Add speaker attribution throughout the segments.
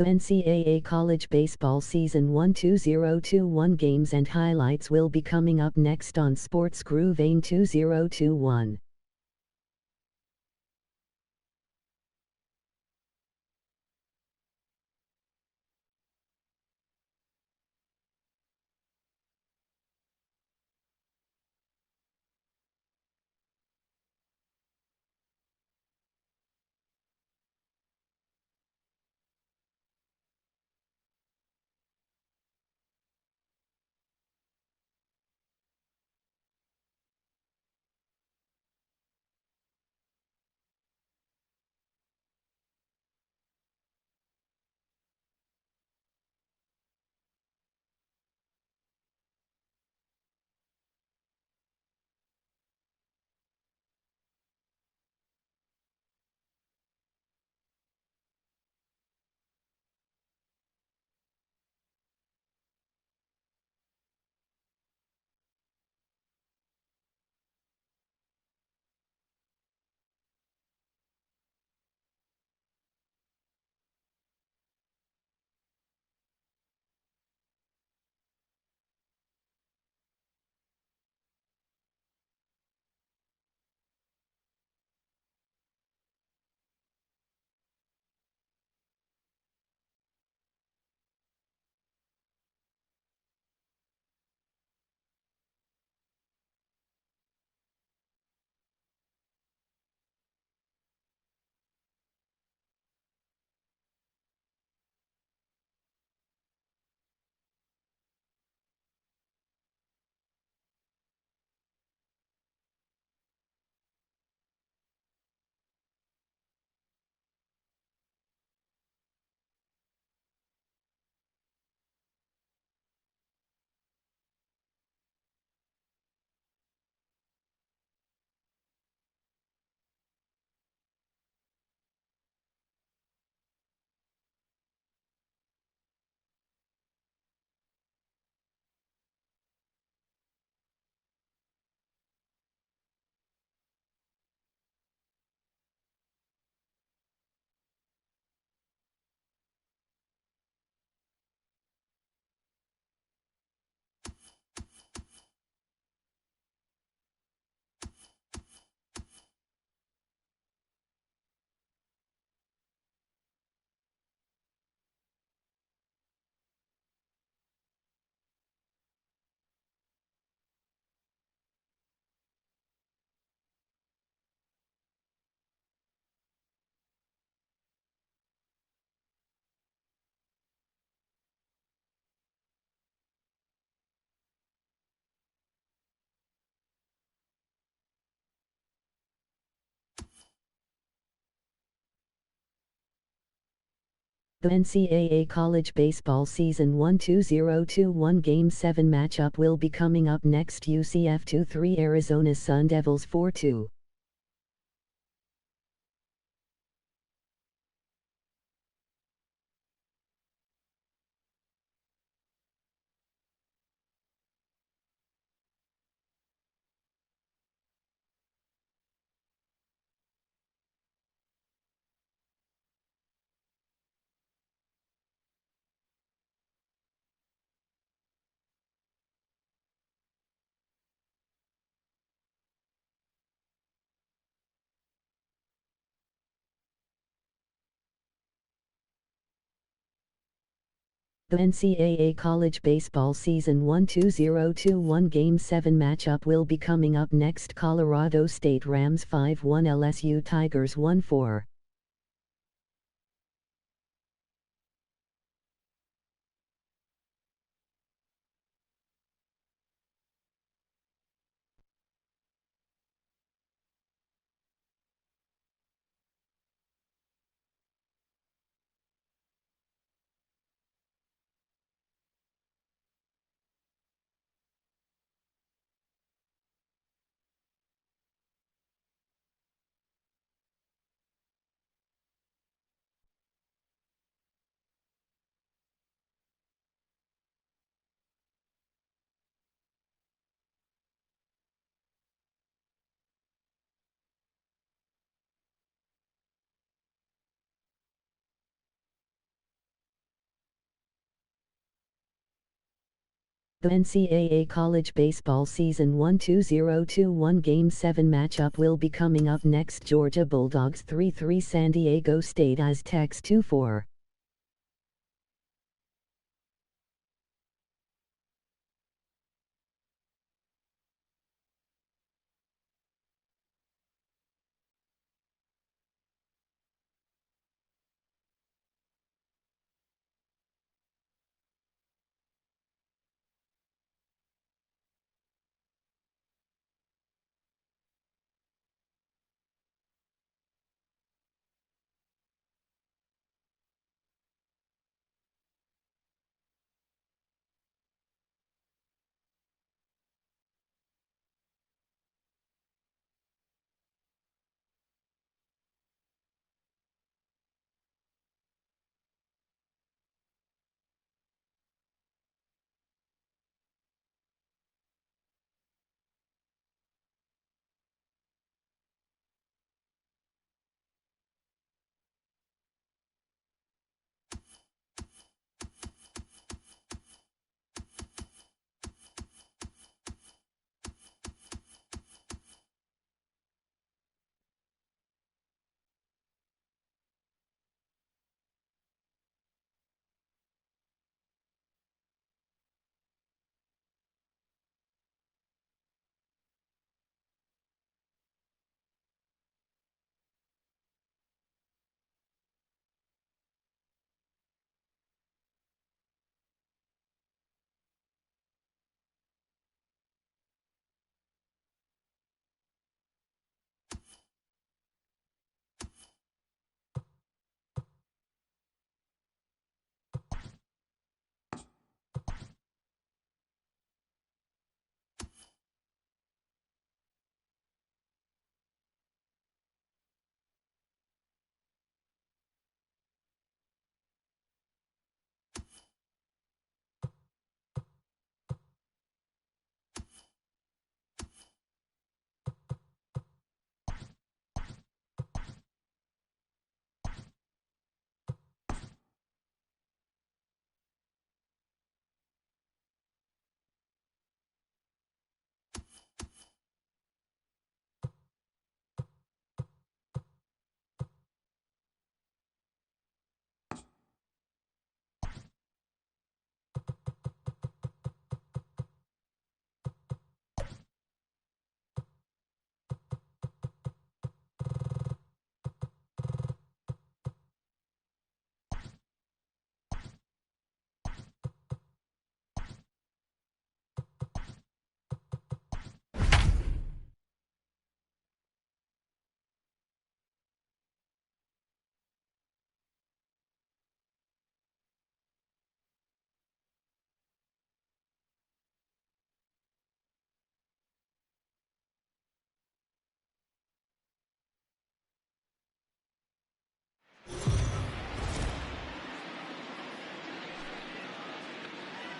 Speaker 1: The NCAA College Baseball Season 1 2021 games and highlights will be coming up next on Sports Groove AIM 2021. The NCAA College Baseball Season 1 2021 Game 7 matchup will be coming up next. UCF 2-3 Arizona Sun Devils 4-2. The NCAA College Baseball Season 1 2021 Game 7 matchup will be coming up next. Colorado State Rams 5-1 LSU Tigers 1-4. The NCAA College Baseball Season 1-2021 Game 7 matchup will be coming up next. Georgia Bulldogs 3-3 San Diego State Aztecs 2-4.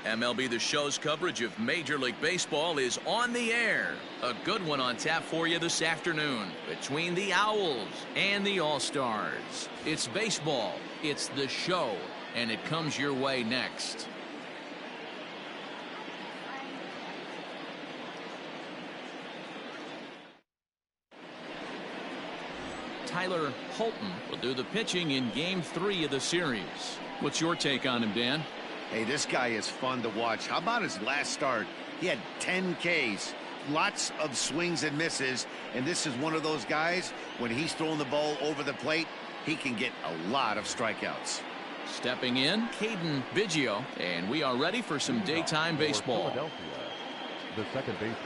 Speaker 2: MLB The Show's coverage of Major League Baseball is on the air. A good one on tap for you this afternoon between the Owls and the All-Stars. It's baseball, it's The Show, and it comes your way next. Tyler Holton will do the pitching in Game 3 of the series. What's your take on him, Dan?
Speaker 3: Hey, this guy is fun to watch. How about his last start? He had 10 Ks, lots of swings and misses, and this is one of those guys, when he's throwing the ball over the plate, he can get a lot of strikeouts.
Speaker 2: Stepping in, Caden Biggio, and we are ready for some daytime baseball.
Speaker 4: The second baseman,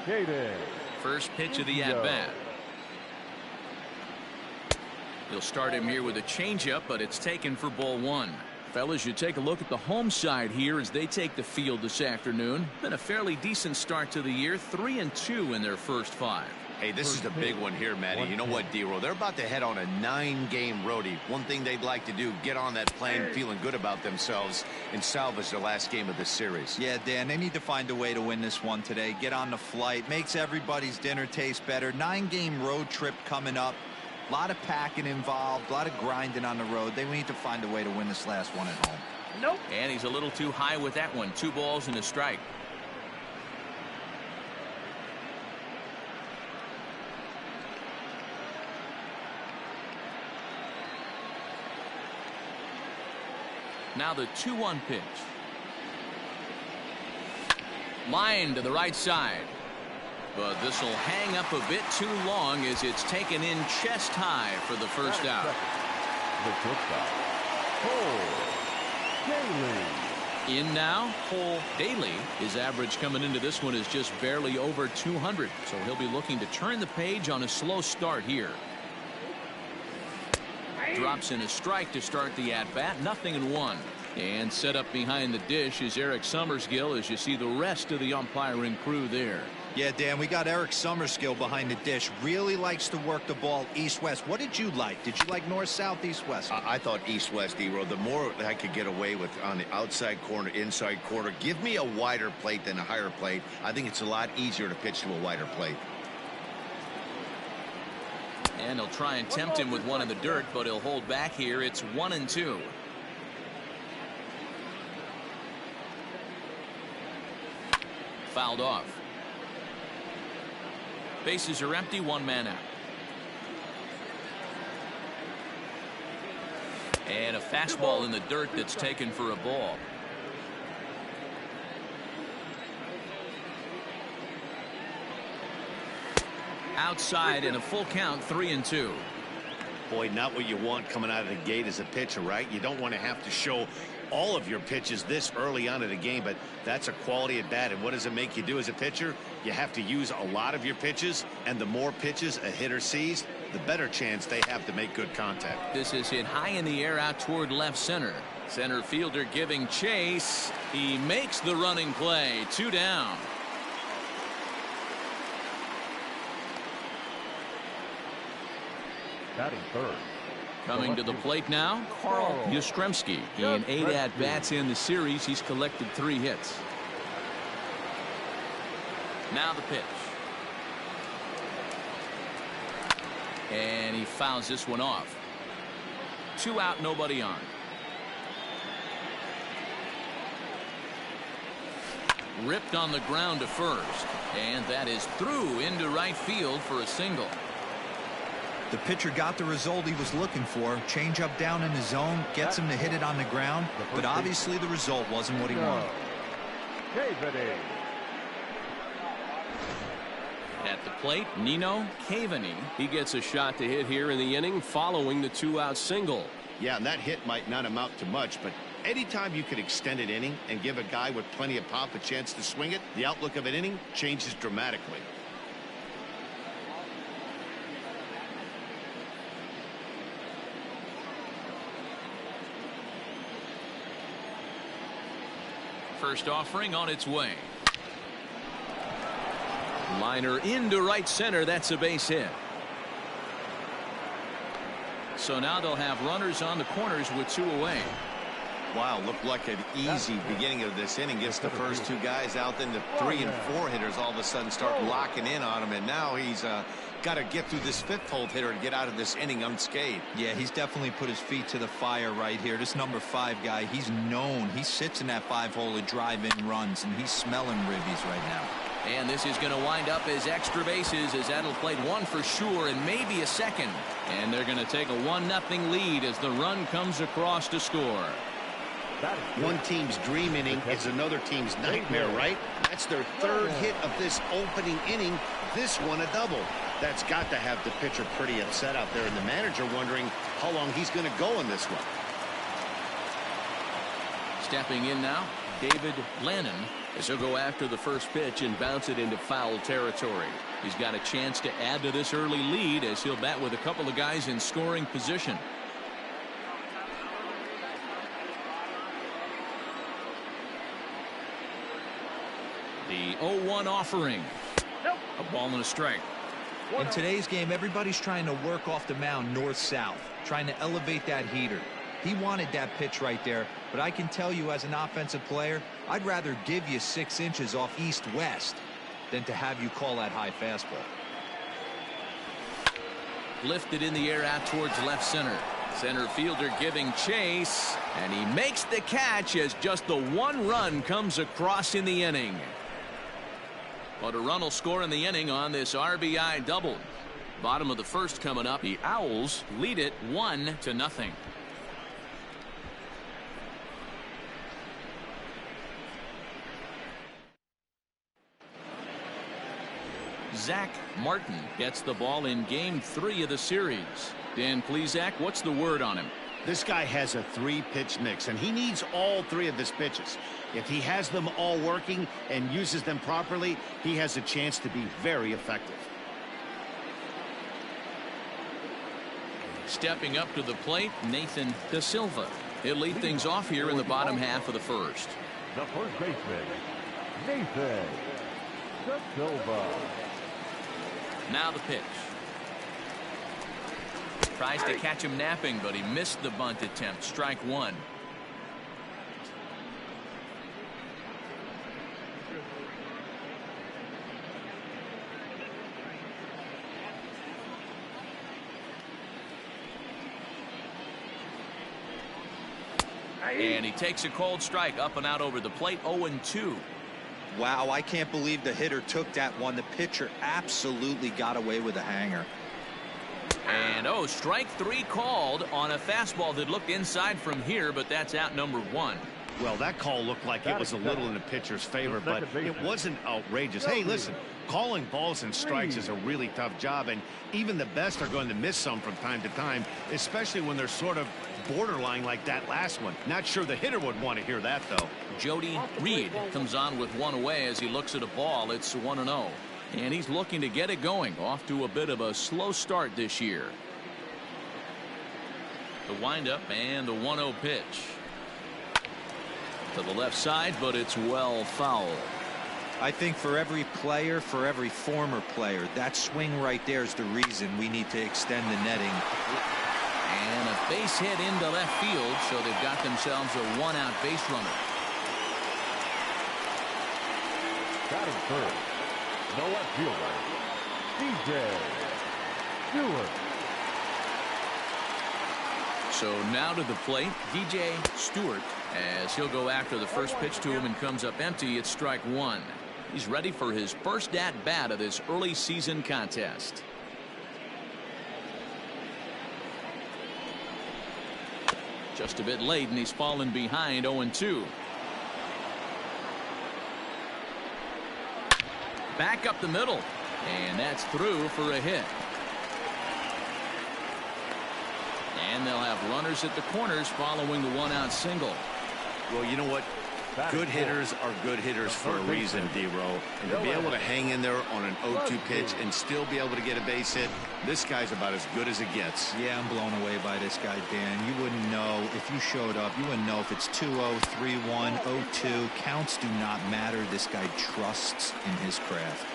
Speaker 4: Caden.
Speaker 2: First pitch of the at-bat. He'll start him here with a changeup, but it's taken for ball one. Fellas, you take a look at the home side here as they take the field this afternoon. Been a fairly decent start to the year, 3-2 in their first 5.
Speaker 3: Hey, this is the big one here, Matty. You know what, D-Roll? They're about to head on a 9-game roadie. One thing they'd like to do, get on that plane feeling good about themselves and salvage the last game of this series.
Speaker 5: Yeah, Dan, they need to find a way to win this one today. Get on the flight. Makes everybody's dinner taste better. 9-game road trip coming up. A lot of packing involved, a lot of grinding on the road. They need to find a way to win this last one at home.
Speaker 2: Nope. And he's a little too high with that one. 2 balls and a strike. Now the 2-1 pitch. Line to the right side. But this will hang up a bit too long as it's taken in chest high for the first out.
Speaker 4: The shortstop, Cole Daly.
Speaker 2: In now, Cole Daly. His average coming into this one is just barely over 200. So he'll be looking to turn the page on a slow start here. Drops in a strike to start the at-bat. 0-1. And set up behind the dish is Eric Summersgill as you see the rest of the umpiring crew there.
Speaker 5: Yeah, Dan, we got Eric Summersgill behind the dish. Really likes to work the ball east-west. What did you like? Did you like north-south, east-west?
Speaker 3: I thought east-west, E-Road. The more I could get away with on the outside corner, inside corner. Give me a wider plate than a higher plate. I think it's a lot easier to pitch to a wider plate.
Speaker 2: And he'll try and tempt him with one in the dirt, but he'll hold back here. It's 1-2. Fouled off. Bases are empty. 1 man out. And a fastball in the dirt that's taken for a ball. Outside in a full count. 3-2.
Speaker 3: Boy, not what you want coming out of the gate as a pitcher, right? You don't want to have to show all of your pitches this early on in the game, but that's a quality at bat. And what does it make you do as a pitcher? You have to use a lot of your pitches, and the more pitches a hitter sees, the better chance they have to make good contact.
Speaker 2: This is hit high in the air out toward left center. Center fielder giving chase. He makes the running play. 2 down.
Speaker 4: Batting third.
Speaker 2: Coming to the plate now, Carl Yastrzemski. In 8 at-bats in the series, he's collected 3 hits. Now the pitch. And he fouls this one off. 2 out, nobody on. Ripped on the ground to first. And that is through into right field for a single.
Speaker 5: The pitcher got the result he was looking for. Change up down in the zone, gets him to hit it on the ground, but obviously the result wasn't what he wanted.
Speaker 2: At the plate, Nino Cavaney. He gets a shot to hit here in the inning following the 2-out single.
Speaker 3: Yeah, and that hit might not amount to much, but anytime you can extend an inning and give a guy with plenty of pop a chance to swing it, the outlook of an inning changes dramatically.
Speaker 2: First offering on its way. Liner into right center. That's a base hit. So now they'll have runners on the corners with 2 away.
Speaker 3: Wow, looked like an easy beginning of this inning. Gets the first 2 guys out, then the 3 and 4 hitters all of a sudden start locking in on him, and now he's got to get through this 5th hole hitter to get out of this inning unscathed.
Speaker 5: Yeah, he's definitely put his feet to the fire right here. This number 5 guy, he's known. He sits in that 5-hole to drive in runs, and he's smelling ribbies right now.
Speaker 2: And this is going to wind up as extra bases as that'll play 1 for sure and maybe a second. And they're going to take a 1-0 lead as the run comes across to score.
Speaker 3: One team's dream inning is another team's nightmare, right? That's their 3rd hit of this opening inning. This one a double. That's got to have the pitcher pretty upset out there, and the manager wondering how long he's going to go in this one.
Speaker 2: Stepping in now, David Lannon, as he'll go after the first pitch and bounce it into foul territory. He's got a chance to add to this early lead as he'll bat with a couple of guys in scoring position. The 0-1 offering. A ball and a strike.
Speaker 5: In today's game, everybody's trying to work off the mound north-south, trying to elevate that heater. He wanted that pitch right there, but I can tell you as an offensive player, I'd rather give you 6 inches off east-west than to have you call that high fastball.
Speaker 2: Lifted in the air out towards left center. Center fielder giving chase, and he makes the catch as just the one run comes across in the inning. But a run will score in the inning on this RBI double. Bottom of the first coming up. The Owls lead it 1-0. Zach Martin gets the ball in game 3 of the series. Dan Plesac, what's the word on him?
Speaker 3: This guy has a 3-pitch mix, and he needs all 3 of his pitches. If he has them all working and uses them properly, he has a chance to be very effective.
Speaker 2: Stepping up to the plate, Nathan Da Silva. He'll lead things off here in the bottom half of the first.
Speaker 4: The first baseman, Nathan Da Silva.
Speaker 2: Now the pitch. Tries to catch him napping, but he missed the bunt attempt. Strike one. And he takes a cold strike up and out over the plate. 0-2.
Speaker 5: Wow, I can't believe the hitter took that one. The pitcher absolutely got away with a hanger.
Speaker 2: And strike 3 called on a fastball that looked inside from here, but that's out number 1.
Speaker 3: Well, that call looked like it was a little in the pitcher's favor, but it wasn't outrageous. Hey, listen, calling balls and strikes is a really tough job, and even the best are going to miss some from time to time, especially when they're sort of borderline like that last one. Not sure the hitter would want to hear that, though.
Speaker 2: Jody Reed comes on with one away as he looks at a ball. It's 1-0. And he's looking to get it going. Off to a bit of a slow start this year. The windup and the 1-0 pitch. To the left side, but it's well fouled.
Speaker 5: I think for every player, for every former player, that swing right there is the reason we need to extend the netting.
Speaker 2: And a base hit into left field, so they've got themselves a 1-out base runner.
Speaker 4: Batting first, the left fielder, DJ Stewart.
Speaker 2: So now to the plate, DJ Stewart, as he'll go after the first pitch to him and comes up empty. It's strike one. He's ready for his first at-bat of this early season contest. Just a bit late, and he's fallen behind 0-2. Back up the middle, and that's through for a hit. And they'll have runners at the corners following the 1-out single.
Speaker 3: Well, you know what? Good hitters are good hitters for a reason, D-Row. And to be able to hang in there on an 0-2 pitch and still be able to get a base hit, this guy's about as good as it gets.
Speaker 5: Yeah, I'm blown away by this guy, Dan. You wouldn't know if you showed up. You wouldn't know if it's 2-0, 3-1, 0-2. Counts do not matter. This guy trusts in his craft.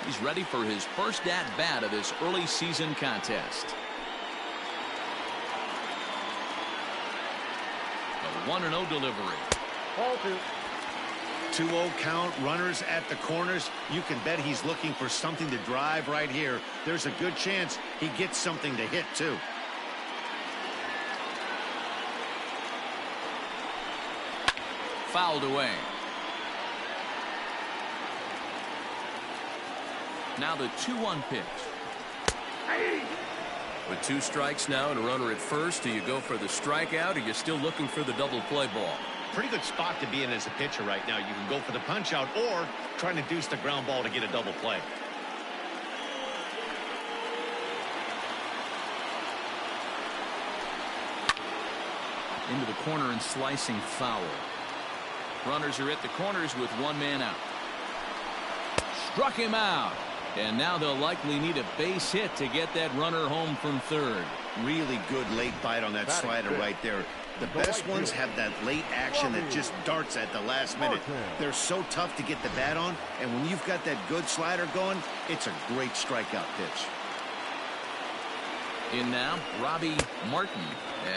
Speaker 2: He's ready for his first at-bat of this early season contest. A 1-0 delivery.
Speaker 3: 2-0 count, runners at the corners. You can bet he's looking for something to drive right here. There's a good chance he gets something to hit, too.
Speaker 2: Fouled away. Now the 2-1 pitch. With 2 strikes now and a runner at first, do you go for the strikeout, or are you still looking for the double play ball?
Speaker 3: Pretty good spot to be in as a pitcher right now. You can go for the punch out or trying to deuce the ground ball to get a double play.
Speaker 2: Into the corner and slicing foul. Runners are at the corners with 1 man out. Struck him out. And now they'll likely need a base hit to get that runner home from third.
Speaker 3: Really good late bite on that slider right there. The best ones have that late action that just darts at the last minute. They're so tough to get the bat on, and when you've got that good slider going, it's a great strikeout pitch.
Speaker 2: In now, Robbie Martin,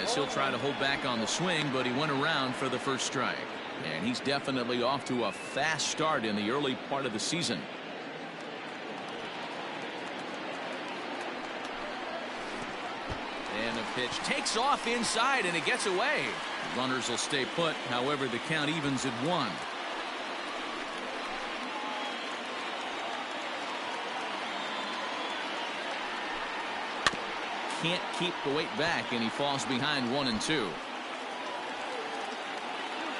Speaker 2: as he'll try to hold back on the swing, but he went around for the first strike. And he's definitely off to a fast start in the early part of the season. And the pitch takes off inside, and it gets away. Runners will stay put. However, the count evens at 1. Can't keep the weight back, and he falls behind 1-2.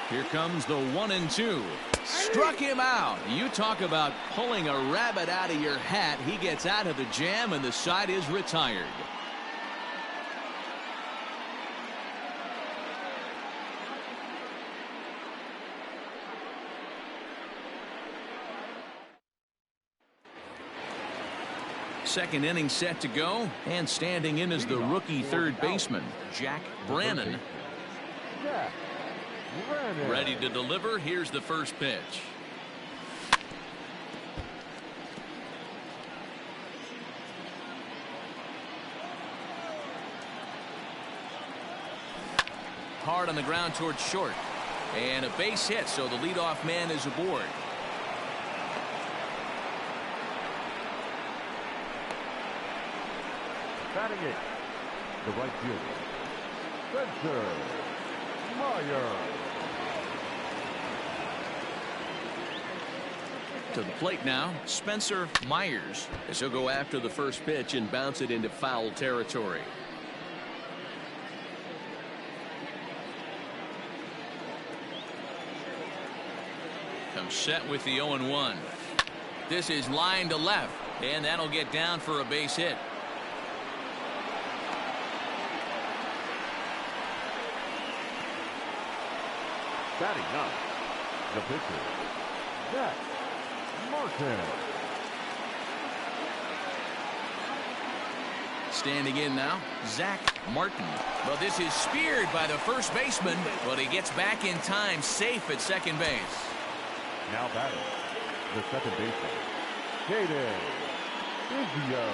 Speaker 2: Here comes the 1-2. Struck him out. You talk about pulling a rabbit out of your hat. He gets out of the jam, and the side is retired. Second inning set to go, and standing in is the rookie third baseman, Jack Brannon. Ready to deliver. Here's the first pitch. Hard on the ground towards short. And a base hit, so the leadoff man is aboard.
Speaker 4: Batting it, the right fielder, Spencer Myers.
Speaker 2: To the plate now, Spencer Myers, as he'll go after the first pitch and bounce it into foul territory. Comes set with the 0-1. This is line to left, and that'll get down for a base hit.
Speaker 4: Batting up, the pitcher, Zach Martin.
Speaker 2: Standing in now, Zach Martin. Well, this is speared by the first baseman, but he gets back in time, safe at second base.
Speaker 4: Now batting, the second baseman, Caden Biggio.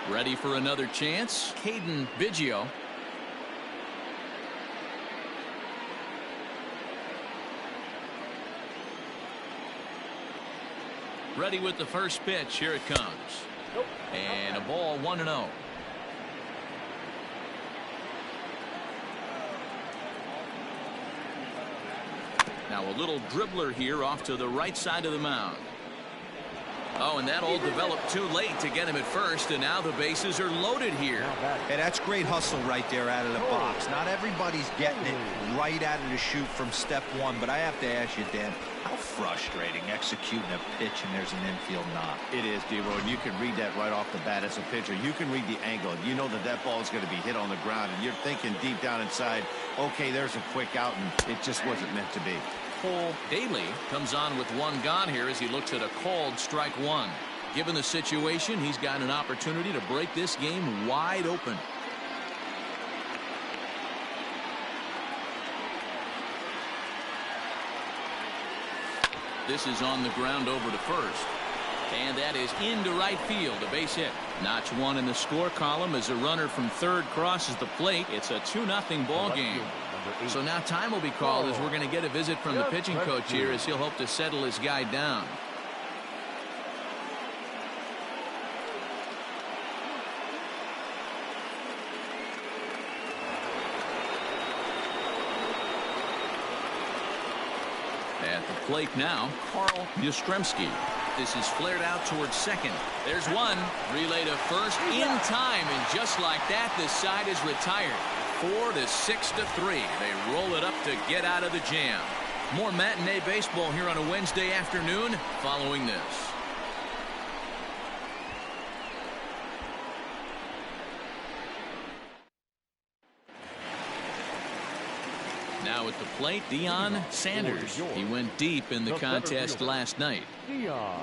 Speaker 2: Ready for another chance, Caden Biggio. Ready with the first pitch. Here it comes. And a ball, 1-0. Now a little dribbler here off to the right side of the mound. Oh, and that all developed too late to get him at first, and now the bases are loaded here.
Speaker 5: Hey, that's great hustle right there out of the box. Not everybody's getting it right out of the chute from step one, but I have to ask you, Dan, how frustrating executing a pitch and there's an infield knock.
Speaker 3: It is, D-Roy, and you can read that right off the bat as a pitcher. You can read the angle. You know that that ball is going to be hit on the ground, and you're thinking deep down inside, okay, there's a quick out, and it just wasn't meant to be.
Speaker 2: Cole Daly comes on with one gone here as he looks at a called strike one. Given the situation, he's got an opportunity to break this game wide open. This is on the ground over to first. And that is into right field, a base hit. Notch one in the score column as a runner from third crosses the plate. It's a 2-0 ball game. So now time will be called as we're going to get a visit from the pitching coach here as he'll hope to settle his guy down. At the plate now, Carl Yastrzemski. This is flared out towards second. There's one. Relay to first in time, and just like that, the side is retired. 4-6-3. They roll it up to get out of the jam. More matinee baseball here on a Wednesday afternoon following this. Now at the plate, Deion Sanders. He went deep in the contest last night.
Speaker 4: Deion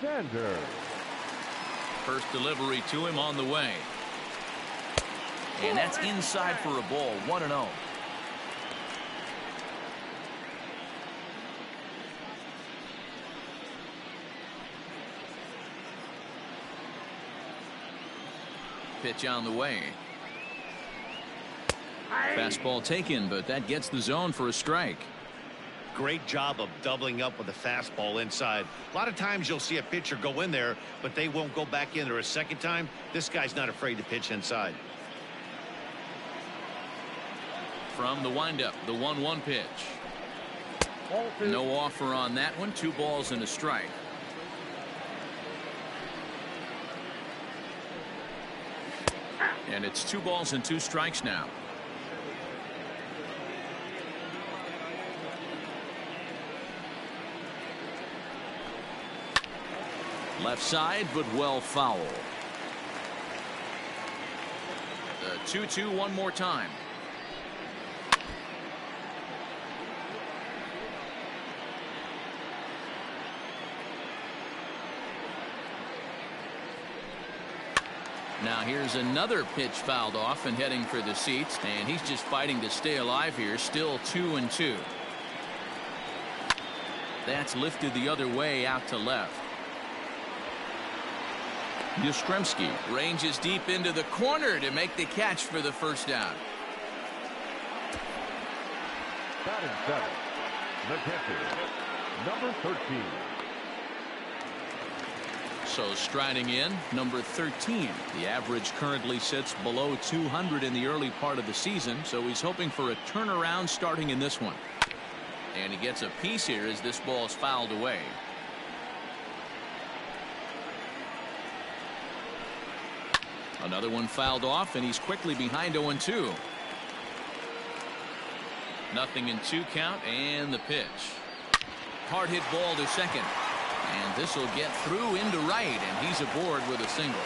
Speaker 4: Sanders.
Speaker 2: First delivery to him on the way. And that's inside for a ball, 1-0. Pitch on the way. Fastball taken, but that gets the zone for a strike.
Speaker 3: great job of doubling up with a fastball inside. A lot of times you'll see a pitcher go in there, but they won't go back in there a second time. This guy's not afraid to pitch inside.
Speaker 2: From the windup, the 1-1 pitch. No offer on that one. 2 balls and a strike. And it's 2 balls and 2 strikes now. Left side, but well foul. The 2-2 one more time. Now here's another pitch fouled off and heading for the seats, and he's just fighting to stay alive here. Still 2-2. That's lifted the other way out to left. Yastrzemski ranges deep into the corner to make the catch for the first down.
Speaker 4: Batting 7, the catcher, number 13.
Speaker 2: So striding in, number 13. The average currently sits below 200 in the early part of the season, so he's hoping for a turnaround starting in this one. And he gets a piece here as this ball is fouled away. Another one fouled off, and he's quickly behind 0-2. 0-2 count, and the pitch. Hard hit ball to second. And this will get through into right, and he's aboard with a single.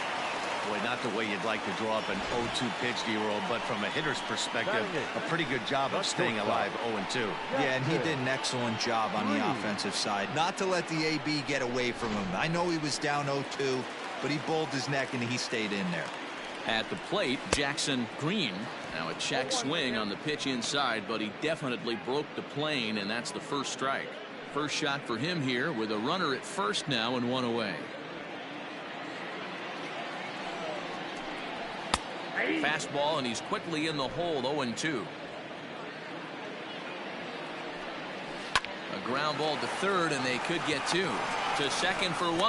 Speaker 3: Boy, not the way you'd like to draw up an 0-2 pitch, D-Roll, but from a hitter's perspective, a pretty good job of staying alive 0-2.
Speaker 5: Yeah, and he did an excellent job on the offensive side. Not to let the AB get away from him. I know he was down 0-2, but he bowled his neck, and he stayed in there.
Speaker 2: At the plate, Jackson Green. Now a check swing on the pitch inside, but he definitely broke the plane, and that's the first strike. First shot for him here with a runner at first now and 1 away. Fastball, and he's quickly in the hole. 0-2. A ground ball to third, and they could get 2. To second for 1.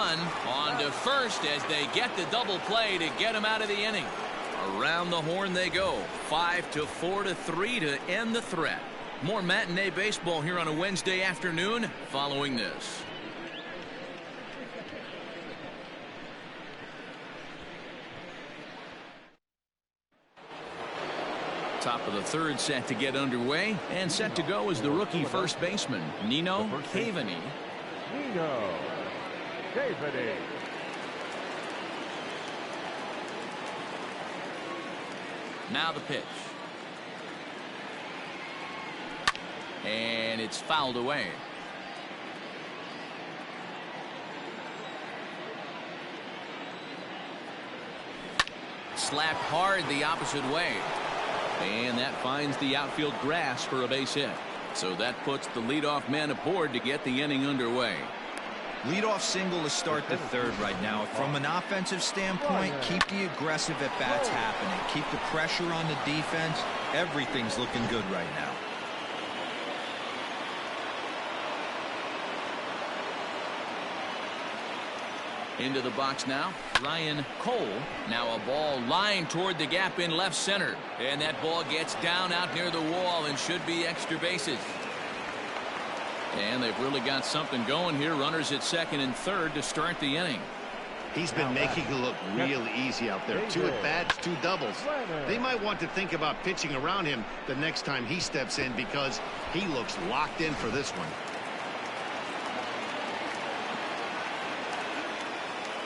Speaker 2: On to first as they get the double play to get him out of the inning. Around the horn they go. 5-4-3 to end the threat. More matinee baseball here on a Wednesday afternoon following this. Top of the third set to get underway, and set to go is the rookie first baseman, Nino Cavaney.
Speaker 4: Nino Cavaney.
Speaker 2: Now the pitch. And it's fouled away. Slapped hard the opposite way. And that finds the outfield grass for a base hit. So that puts the leadoff man aboard to get the inning underway.
Speaker 5: Leadoff single to start the third right now. From an offensive standpoint, keep the aggressive at-bats happening. Keep the pressure on the defense. Everything's looking good right now.
Speaker 2: Into the box now, Ryan Cole. Now a ball lined toward the gap in left center. And that ball gets down out near the wall and should be extra bases. And they've really got something going here. Runners at second and third to start the inning.
Speaker 3: He's been making it look real easy out there. 2 at-bats, 2 doubles. They might want to think about pitching around him the next time he steps in because he looks locked in for this one.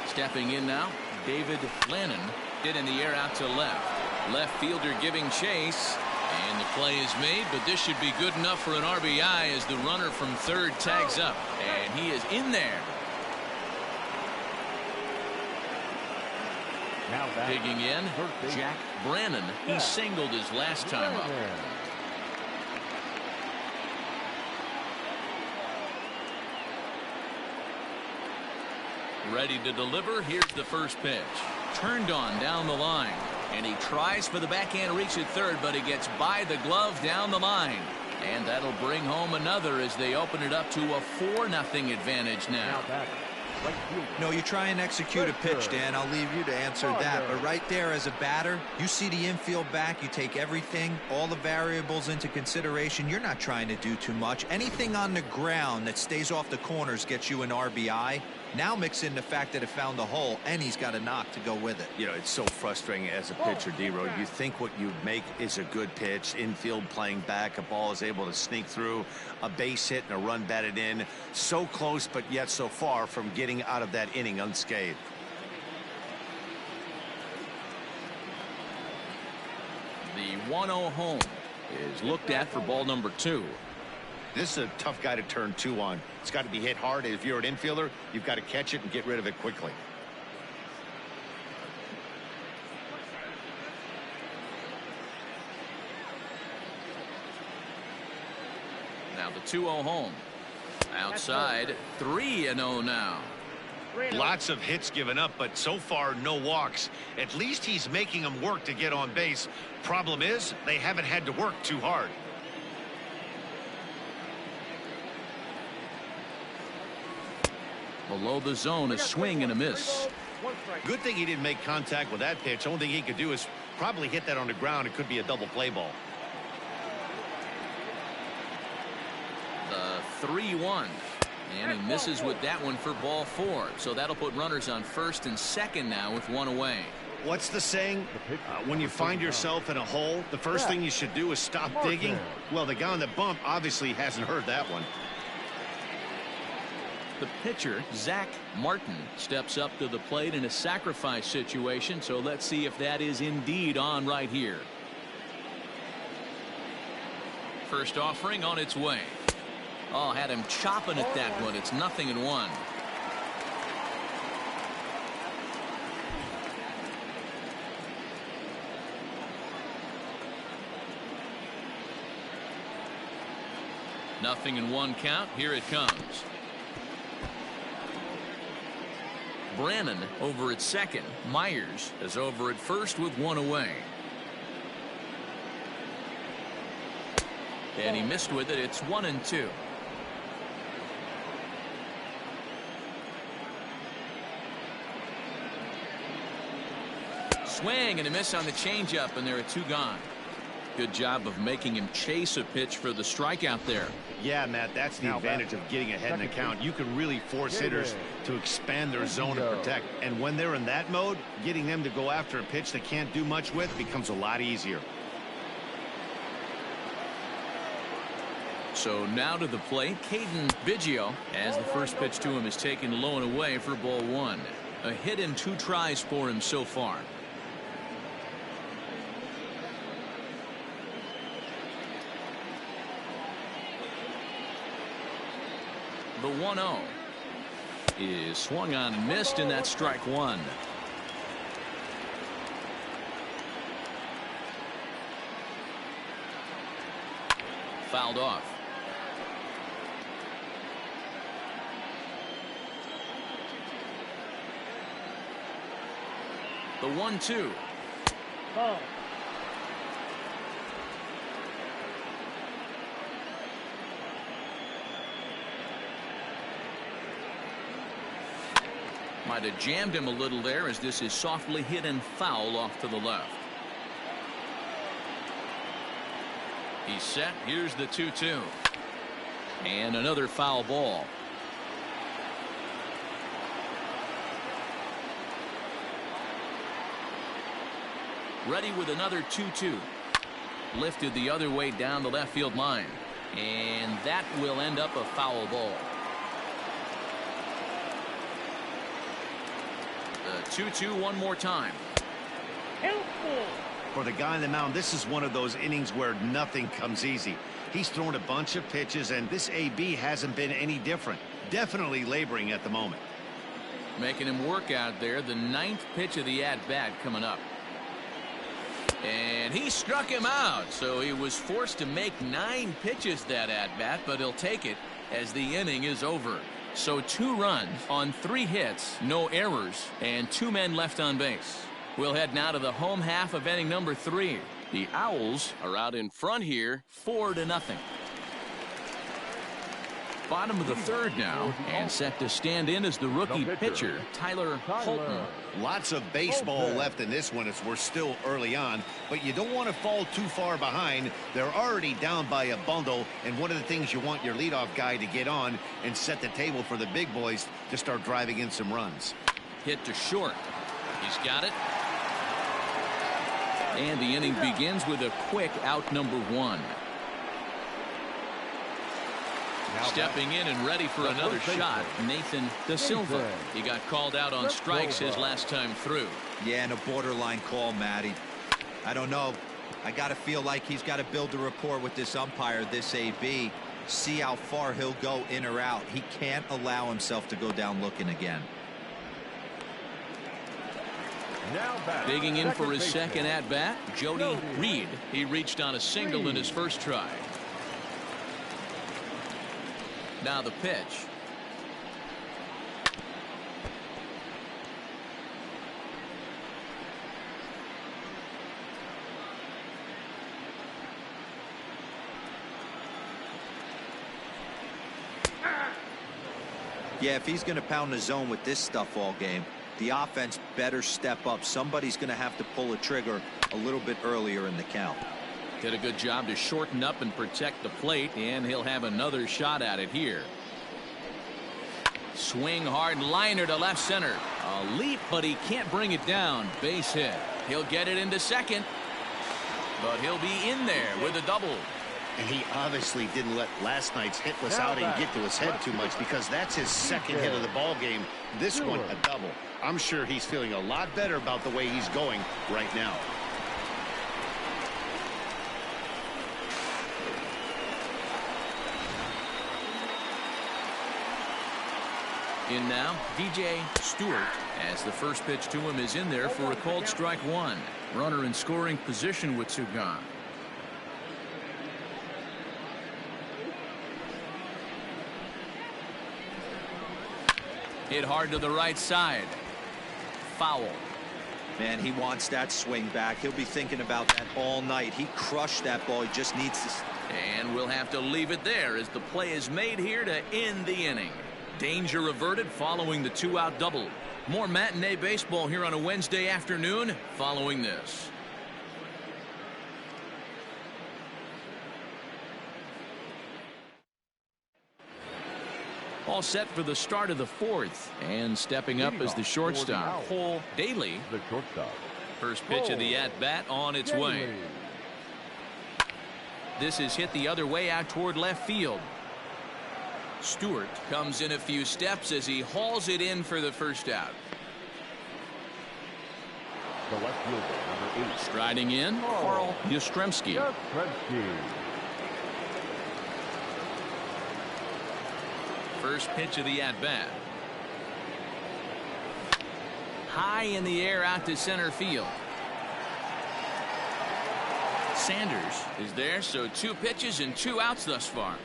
Speaker 2: Stepping in now, David Lannon. Hit in the air out to left. Left fielder giving chase. And the play is made, but this should be good enough for an RBI as the runner from third tags up. And he is in there. Digging in, Jack Brannon. He singled his last time up. Ready to deliver. Here's the first pitch. Turned on down the line. And he tries for the backhand reach at third, but he gets by the glove down the line. And that'll bring home another as they open it up to a 4-0 advantage now.
Speaker 5: No, you try and execute a pitch, Dan. I'll leave you to answer that. But right there as a batter, you see the infield back. You take everything, all the variables into consideration. You're not trying to do too much. Anything on the ground that stays off the corners gets you an RBI. Now mix in the fact that it found the hole, and he's got a knock to go with it.
Speaker 3: You know, it's so frustrating as a pitcher, D-Road. You think what you make is a good pitch. Infield playing back. A ball is able to sneak through. A base hit and a run batted in. So close, but yet so far from getting out of that inning unscathed.
Speaker 2: The 1-0 home is looked at for ball number 2.
Speaker 3: This is a tough guy to turn 2 on. It's got to be hit hard. If you're an infielder, you've got to catch it and get rid of it quickly.
Speaker 2: Now the 2-0 home. Outside, 3-0 now.
Speaker 3: Lots of hits given up, but so far no walks. At least he's making them work to get on base. Problem is, they haven't had to work too hard.
Speaker 2: Below the zone, a swing and a miss.
Speaker 3: Good thing he didn't make contact with that pitch. Only thing he could do is probably hit that on the ground. It could be a double play ball.
Speaker 2: The 3-1. And he misses with that one for ball 4. So that'll put runners on first and second now with 1 away.
Speaker 3: What's the saying? When you find yourself in a hole, the first thing you should do is stop digging. Well, the guy on the bump obviously hasn't heard that one.
Speaker 2: The pitcher, Zach Martin, steps up to the plate in a sacrifice situation, so let's see if that is indeed on right here. First offering on its way. Oh, had him chopping at that one. It's 0-1. Nothing in 1 count. Here it comes. Brannon over at second. Myers is over at first with 1 away. And he missed with it. It's 1-2. Swing and a miss on the changeup, and there are 2 gone. Good job of making him chase a pitch for the strikeout there.
Speaker 3: Yeah, Matt, that's the advantage of getting ahead in the count. You can really force hitters to expand their zone and protect. And when they're in that mode, getting them to go after a pitch they can't do much with becomes a lot easier.
Speaker 2: So now to the plate, Caden Biggio, as the first pitch to him is taken low and away for ball 1. A hit in 2 tries for him so far. The 1-0 is swung on and missed, and that's strike 1. Fouled off. The 1-2.
Speaker 6: Oh.
Speaker 2: Might have jammed him a little there as this is softly hit and foul off to the left. He's set. Here's the 2-2. And another foul ball. Ready with another 2-2. Lifted the other way down the left field line. And that will end up a foul ball. The 2-2 one more time.
Speaker 3: For the guy on the mound, this is one of those innings where nothing comes easy. He's thrown a bunch of pitches, and this AB hasn't been any different. Definitely laboring at the moment.
Speaker 2: Making him work out there. The 9th pitch of the at-bat coming up. And he struck him out, so he was forced to make 9 pitches that at-bat, but he'll take it as the inning is over. So 2 runs on 3 hits, no errors, and 2 men left on base. We'll head now to the home half of inning number 3. The Owls are out in front here, 4-0. Bottom of the third now, and set to stand in as the rookie pitcher, Tyler Holton.
Speaker 3: Lots of baseball left in this one as we're still early on, but you don't want to fall too far behind. They're already down by a bundle, and one of the things you want your leadoff guy to get on and set the table for the big boys to start driving in some runs.
Speaker 2: Hit to short. He's got it. And the inning begins with a quick out number 1. Stepping in and ready for another shot, Nathan Da Silva. He got called out on strikes his last time through.
Speaker 5: Yeah, and a borderline call, Matty. I don't know. I got to feel like he's got to build a rapport with this umpire, this AB. See how far he'll go in or out. He can't allow himself to go down looking again.
Speaker 2: Digging in for his second at-bat, Jody Reed. He reached on a single in his first try. Now the pitch.
Speaker 5: Yeah, if he's going to pound the zone with this stuff all game, the offense better step up. Somebody's going to have to pull a trigger a little bit earlier in the count.
Speaker 2: Did a good job to shorten up and protect the plate, and he'll have another shot at it here. Swing hard liner to left center. A leap, but he can't bring it down. Base hit. He'll get it into second, but he'll be in there with a double.
Speaker 3: And he obviously didn't let last night's hitless outing get to his head too much, because that's his second hit of the ball game. This one a double. I'm sure he's feeling a lot better about the way he's going right now.
Speaker 2: In now, DJ Stewart, as the first pitch to him is in there for a called strike 1. Runner in scoring position with Ncaa. Hit hard to the right side. Foul.
Speaker 5: Man, he wants that swing back. He'll be thinking about that all night. He crushed that ball. He just needs to.
Speaker 2: And we'll have to leave it there as the play is made here to end the inning. Danger averted following the 2-out double. More matinee baseball here on a Wednesday afternoon following this. All set for the start of the 4th, and stepping up as the shortstop, Cole Daly.
Speaker 4: The shortstop.
Speaker 2: First pitch of the at-bat on its way. This is hit the other way out toward left field. Stewart comes in a few steps as he hauls it in for the first out.
Speaker 4: The left fielder, number 8.
Speaker 2: Striding in, Carl Yastrzemski. First pitch of the at-bat. High in the air out to center field. Sanders is there, so 2 pitches and 2 outs thus far.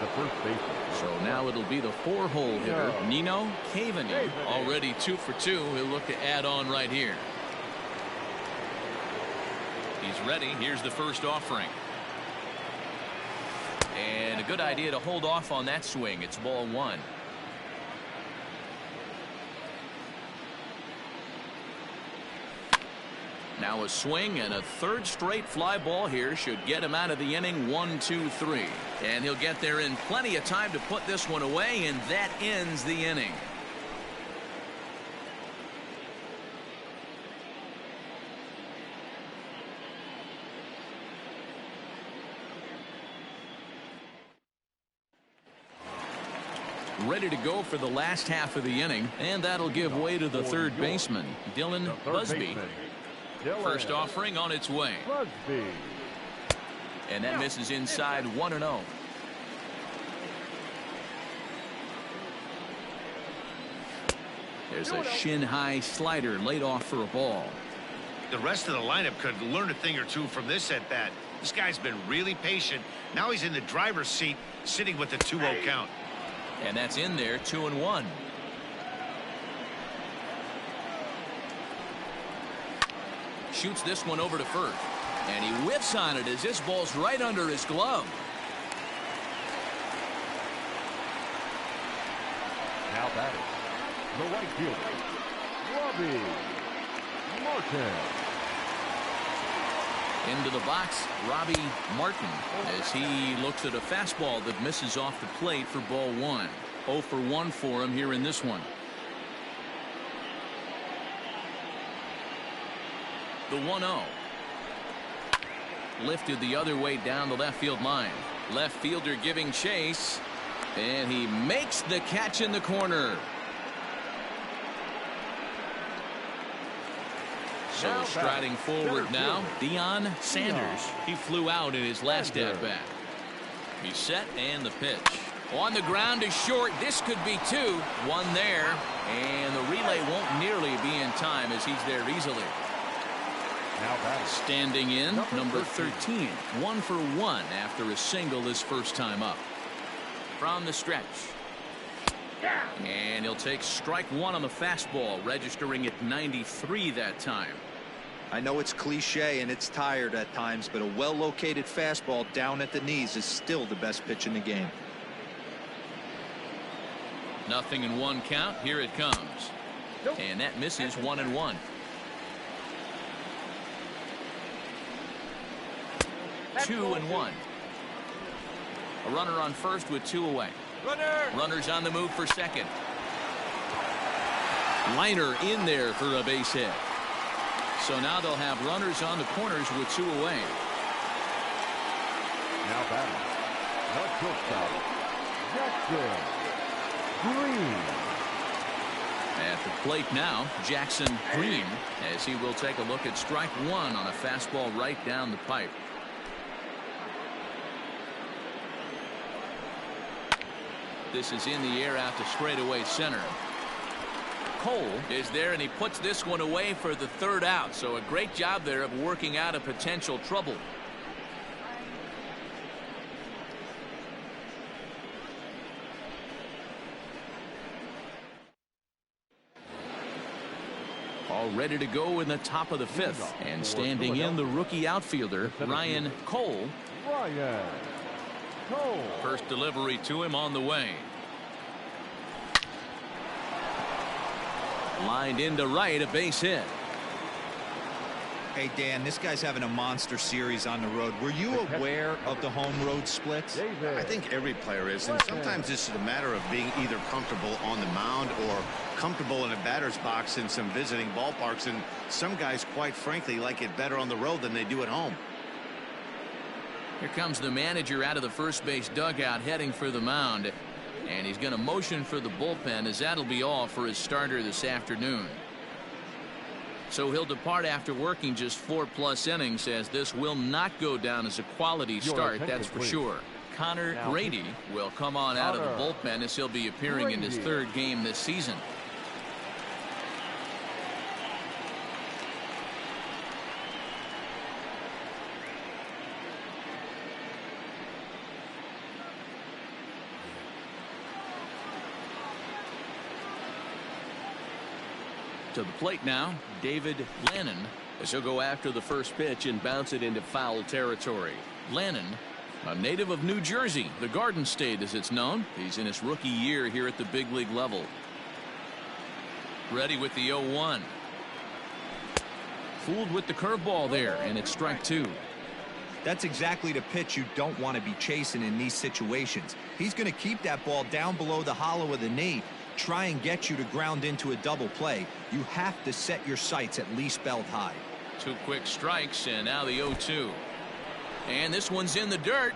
Speaker 4: The first baseman.
Speaker 2: So now it'll be the 4-hole hitter, Nino Cavaney. Already 2 for 2. He'll look to add on right here. He's ready. Here's the first offering. And a good idea to hold off on that swing. It's ball 1. Now a swing, and a third straight fly ball here should get him out of the inning. 1, 2, 3. And he'll get there in plenty of time to put this one away, and that ends the inning. Ready to go for the last half of the inning, and that'll give way to the third baseman, Dylan Busby. First offering on its way. And that misses inside 1-0. There's a shin-high slider laid off for a ball.
Speaker 3: The rest of the lineup could learn a thing or two from this at bat. This guy's been really patient. Now he's in the driver's seat, sitting with the 2-0 count.
Speaker 2: And that's in there, 2-1. Shoots this one over to first. And he whiffs on it as this ball's right under his glove.
Speaker 4: batting, the right fielder, Robbie Martin.
Speaker 2: Into the box, Robbie Martin, as he looks at a fastball that misses off the plate for ball one. 0 for 1 for him here in this one. The 1-0. Lifted the other way down the left field line. Left fielder giving chase, and he makes the catch in the corner. So striding forward now, Deion Sanders. He flew out in his last at-bat. He's set, and the pitch. On the ground is short. This could be two. One there, and the relay won't nearly be in time as he's there easily. Standing in, number 13. 1 for 1 after a single his first time up. From the stretch. And he'll take strike one on the fastball, registering at 93 that time.
Speaker 5: I know it's cliche and it's tired at times, but a well-located fastball down at the knees is still the best pitch in the game.
Speaker 2: 0-1 count. Here it comes. And that misses 1-1. Two and 1. A runner on first with 2 away. Runners on the move for second. Liner in there for a base hit. So now they'll have runners on the corners with 2 away.
Speaker 4: Now batting, the shortstop, Jackson Green.
Speaker 2: At the plate now, Jackson Green, as he will take a look at strike one on a fastball right down the pipe. This is in the air out to straightaway center. Cole is there, and he puts this one away for the third out. So a great job there of working out a potential trouble. All ready to go in the top of the 5th. And standing in, the rookie outfielder, Ryan Cole. First delivery to him on the way. Lined into right, a base hit.
Speaker 5: Hey, Dan, this guy's having a monster series on the road. Were you aware of the home road splits?
Speaker 3: I think every player is, and sometimes this is a matter of being either comfortable on the mound or comfortable in a batter's box in some visiting ballparks, and some guys, quite frankly, like it better on the road than they do at home.
Speaker 2: Here comes the manager out of the first base dugout heading for the mound. And he's going to motion for the bullpen, as that'll be all for his starter this afternoon. So he'll depart after working just 4+ innings, as this will not go down as a quality start, that's for sure. Connor Grady will come on out of the bullpen, as he'll be appearing in his 3rd game this season. To the plate now, David Lannon, as he'll go after the first pitch and bounce it into foul territory. Lannon, a native of New Jersey, the Garden State as it's known. He's in his rookie year here at the big league level. Ready with the 0-1. Fooled with the curveball there, and it's strike 2.
Speaker 5: That's exactly the pitch you don't want to be chasing in these situations. He's going to keep that ball down below the hollow of the knee, try and get you to ground into a double play. You have to set your sights at least belt high.
Speaker 2: 2 quick strikes, and now the 0-2. And this one's in the dirt.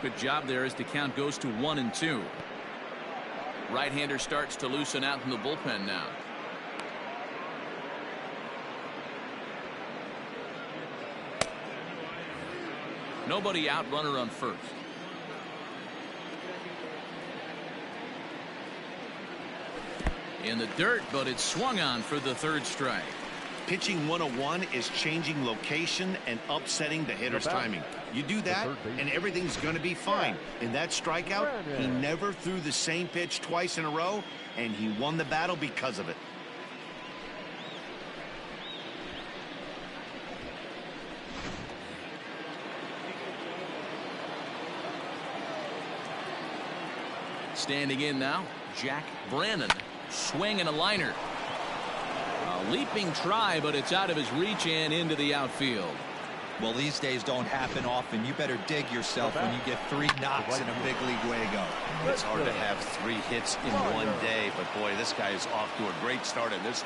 Speaker 2: Good job there as the count goes to 1-2. Right-hander starts to loosen out in the bullpen now. Nobody out, runner on first. In the dirt, but it's swung on for the 3rd strike.
Speaker 3: Pitching 101 is changing location and upsetting the hitter's timing. You do that, and everything's going to be fine. In that strikeout, he never threw the same pitch twice in a row, and he won the battle because of it.
Speaker 2: Standing in now, Jack Brannon. Swing and a liner. A leaping try, but it's out of his reach and into the outfield.
Speaker 5: Well, these days don't happen often. You better dig yourself when you get 3 knocks in a big league Wago.
Speaker 3: It's hard to have 3 hits in one day, but boy, this guy is off to a great start in this.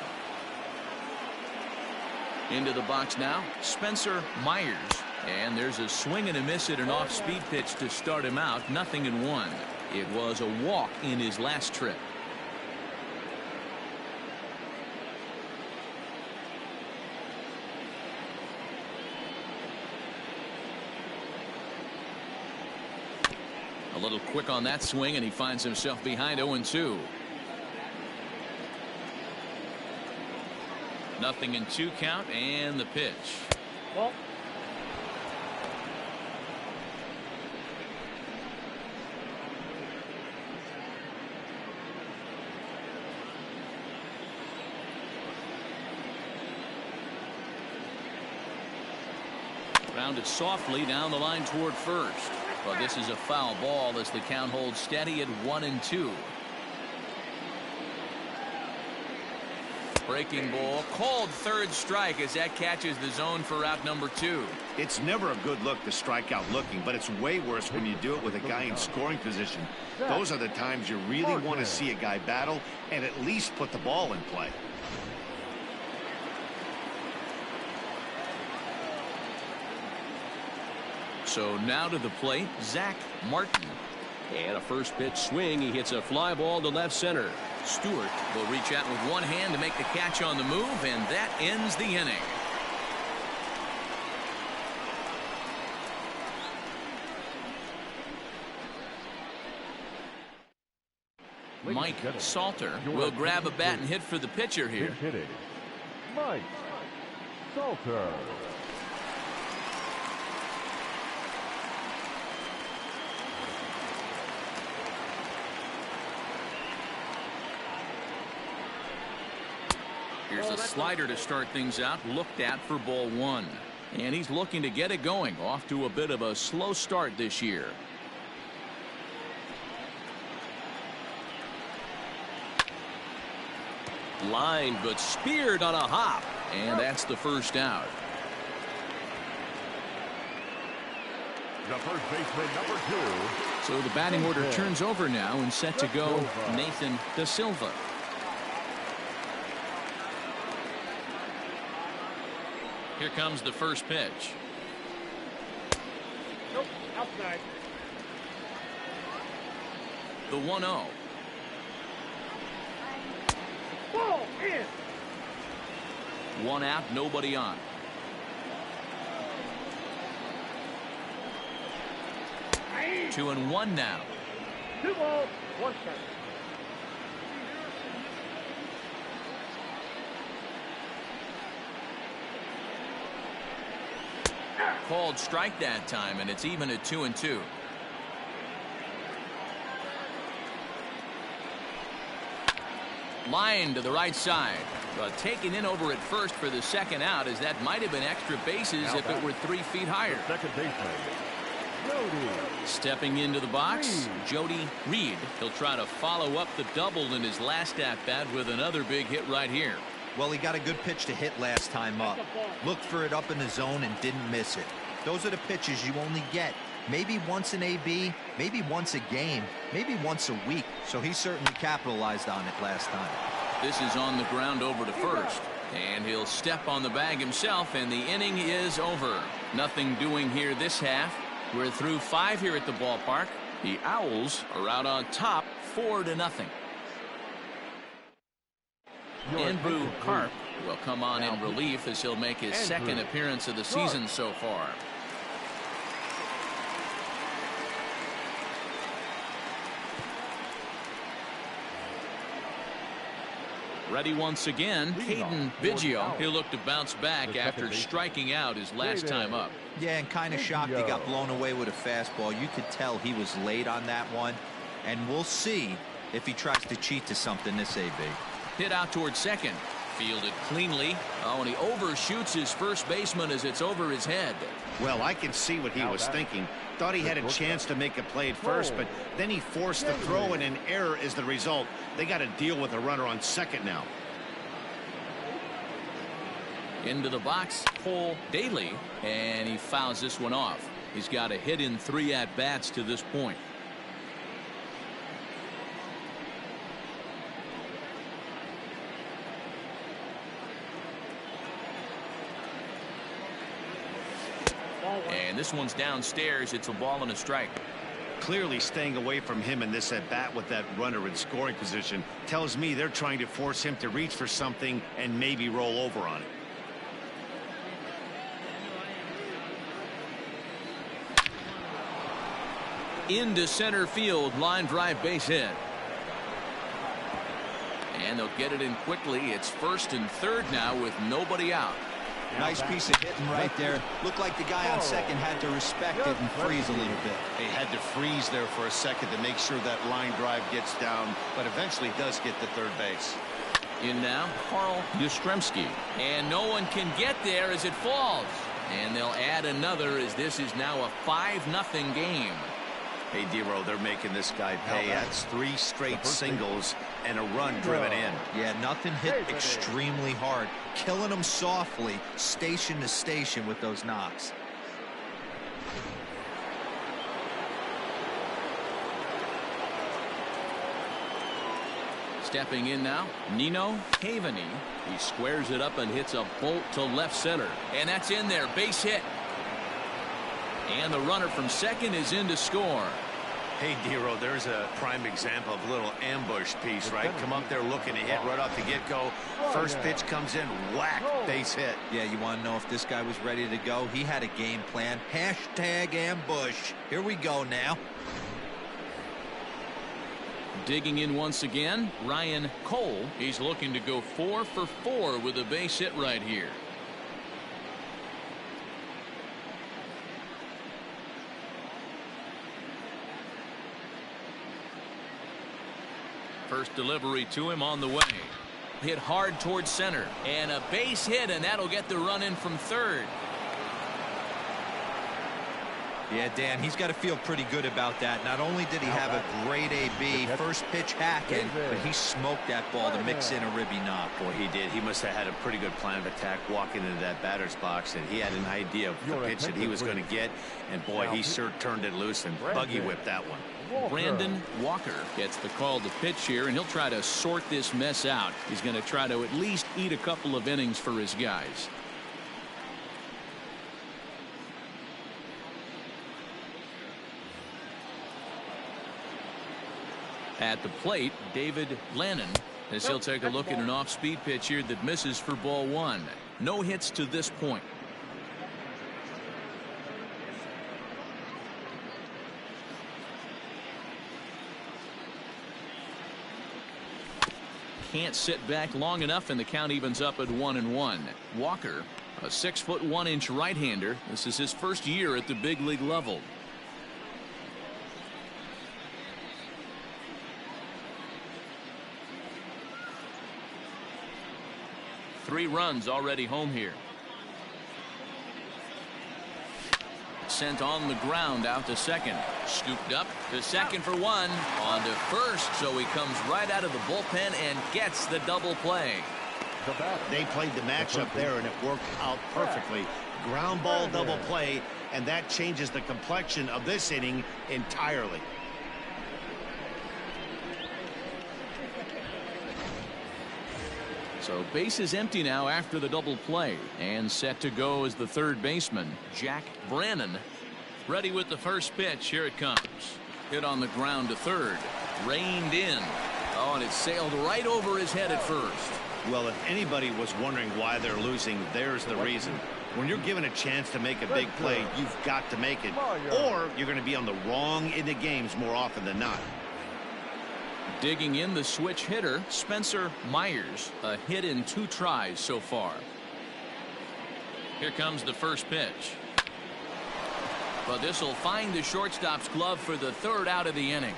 Speaker 2: Into the box now, Spencer Myers. And there's a swing and a miss at an off-speed pitch to start him out. 0-1. It was a walk in his last trip. A little quick on that swing, and he finds himself behind 0-2. 0-2 count, and the pitch.
Speaker 6: Well,
Speaker 2: Grounded softly down the line toward first. But this is a foul ball as the count holds steady at 1-2. Breaking ball, called third strike as that catches the zone for out number 2.
Speaker 3: It's never a good look to strike out looking, but it's way worse when you do it with a guy in scoring position. Those are the times you really want to see a guy battle and at least put the ball in play.
Speaker 2: So now to the plate, Zach Martin.
Speaker 7: And a first pitch swing. He hits a fly ball to left center.
Speaker 2: Stewart will reach out with one hand to make the catch on the move, and that ends the inning. Mike Salter will grab a bat and hit for the pitcher here.
Speaker 4: Mike Salter.
Speaker 2: Here's a slider to start things out, looked at for ball 1. And he's looking to get it going, off to a bit of a slow start this year.
Speaker 7: Line, but speared on a hop.
Speaker 2: And that's the first out.
Speaker 4: The first baseman, number 2.
Speaker 2: So the batting order turns over now, and set to go Nathan Da Silva. Here comes the first pitch.
Speaker 6: nope, outside.
Speaker 2: The 1-0.
Speaker 6: Ball in.
Speaker 2: 1 out, nobody on.
Speaker 6: Aye.
Speaker 2: 2-1 now.
Speaker 6: 2 balls, 1 strike.
Speaker 2: Called strike that time, and it's even at 2-2. Line to the right side, but taken in over at first for the second out, as that might have been extra bases if it were 3 feet higher.
Speaker 4: Second baseman, Jody.
Speaker 2: Stepping into the box, Jody Reed. He'll try to follow up the double in his last at-bat with another big hit right here.
Speaker 5: Well, he got a good pitch to hit last time up. Looked for it up in the zone and didn't miss it. Those are the pitches you only get maybe once in AB, maybe once a game, maybe once a week. So he certainly capitalized on it last time.
Speaker 2: This is on the ground over to first. And he'll step on the bag himself, and the inning is over. Nothing doing here this half. We're through 5 here at the ballpark. The Owls are out on top 4-0. Andrew Karp will come on in relief as he'll make his second appearance of the season so far. Ready once again, Caden Biggio. He'll look to bounce back after striking out his last time up.
Speaker 5: Yeah, and kind of shocked he got blown away with a fastball. You could tell he was late on that one, and we'll see if he tries to cheat to something this AB.
Speaker 2: Hit out towards second. Fielded cleanly. Oh, and he overshoots his first baseman as it's over his head.
Speaker 3: Well, I can see what he was thinking. Thought he had a chance to make a play at first, but then he forced the throw, and an error is the result. They got to deal with a runner on second now.
Speaker 2: Into the box, Cole Daly, and he fouls this one off. He's got a hit in 3 at-bats to this point. And this one's downstairs. It's a ball and a strike.
Speaker 3: Clearly staying away from him in this at-bat with that runner in scoring position tells me they're trying to force him to reach for something and maybe roll over on it.
Speaker 2: Into center field, line drive, base hit. And they'll get it in quickly. It's first and third now with nobody out.
Speaker 5: Nice piece of hitting right there. Looked like the guy on second had to respect it and freeze a little bit.
Speaker 3: He had to freeze there for a second to make sure that line drive gets down, but eventually does get to third base.
Speaker 2: In now, Carl Yastrzemski. And no one can get there as it falls. And they'll add another as this is now a 5-0 game.
Speaker 3: Hey, Dero, they're making this guy pay. That's 3 straight singles and a run driven in.
Speaker 5: Yeah, nothing hit extremely hard. Killing them softly, station to station with those knocks.
Speaker 2: Stepping in now, Nino Cavaney. He squares it up and hits a bolt to left center. And that's in there, base hit. And the runner from second is in to score.
Speaker 3: Hey, Dero, there's a prime example of a little ambush piece, right? Come up there looking to hit right off the get-go. First pitch comes in, whack, base hit.
Speaker 5: Yeah, you want to know if this guy was ready to go? He had a game plan. Hashtag ambush. Here we go now.
Speaker 2: Digging in once again, Ryan Cole. He's looking to go 4 for 4 with a base hit right here. First delivery to him on the way. Hit hard towards center. And a base hit, and that'll get the run in from third.
Speaker 5: Yeah, Dan, he's got to feel pretty good about that. Not only did he have a great AB, first pitch hacking, but he smoked that ball to mix in a ribby knock.
Speaker 3: Boy, he did. He must have had a pretty good plan of attack walking into that batter's box, and he had an idea of the pitch that he was going to get, and boy, he sure turned it loose and buggy whipped that one.
Speaker 2: Brandon Walker gets the call to pitch here, and he'll try to sort this mess out. He's going to try to at least eat a couple of innings for his guys. At the plate, David Lannon, as he'll take a look at an off-speed pitch here that misses for ball 1. No hits to this point. Can't sit back long enough, and the count evens up at 1-1. Walker, a 6'1" right-hander. This is his first year at the big league level. Three runs already home here. Sent on the ground out to second. Scooped up to second for 1. On to first, so he comes right out of the bullpen and gets the double play.
Speaker 3: They played the matchup there, and it worked out perfectly. Ground ball double play, and that changes the complexion of this inning entirely.
Speaker 2: So base is empty now after the double play, and set to go as the third baseman, Jack Brannon. Ready with the first pitch. Here it comes. Hit on the ground to third. Reined in. Oh, and it sailed right over his head at first.
Speaker 3: Well, if anybody was wondering why they're losing, there's the reason. When you're given a chance to make a big play, you've got to make it, or you're going to be on the wrong end of games more often than not.
Speaker 2: Digging in, the switch hitter, Spencer Myers. A hit in 2 tries so far. Here comes the first pitch. But this will find the shortstop's glove for the third out of the inning.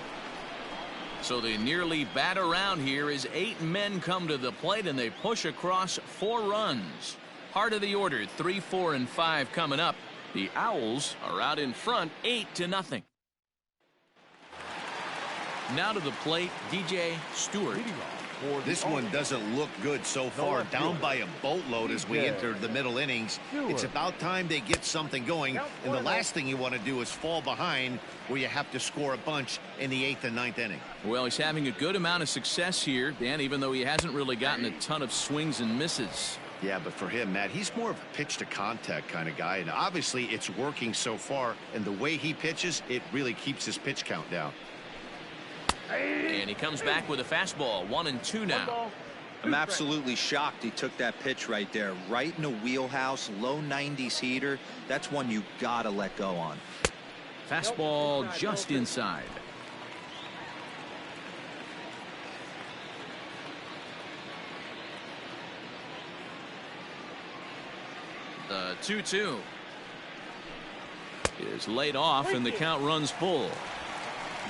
Speaker 2: So they nearly bat around here as 8 men come to the plate and they push across 4 runs. Heart of the order, 3, 4, and 5 coming up. The Owls are out in front 8-0. Now to the plate, DJ Stewart.
Speaker 3: This one doesn't look good so far. Down by a boatload as we enter the middle innings. It's about time they get something going. And the last thing you want to do is fall behind where you have to score a bunch in the 8th and 9th inning.
Speaker 2: Well, he's having a good amount of success here, Dan, even though he hasn't really gotten a ton of swings and misses.
Speaker 3: Yeah, but for him, Matt, he's more of a pitch to contact kind of guy. And obviously it's working so far. And the way he pitches, it really keeps his pitch count down.
Speaker 2: And he comes back with a fastball, 1-2 now.
Speaker 5: I'm absolutely shocked he took that pitch right there, right in the wheelhouse, low 90s heater. That's one you gotta let go on.
Speaker 2: Fastball just inside. The 2-2 is laid off and the count runs full.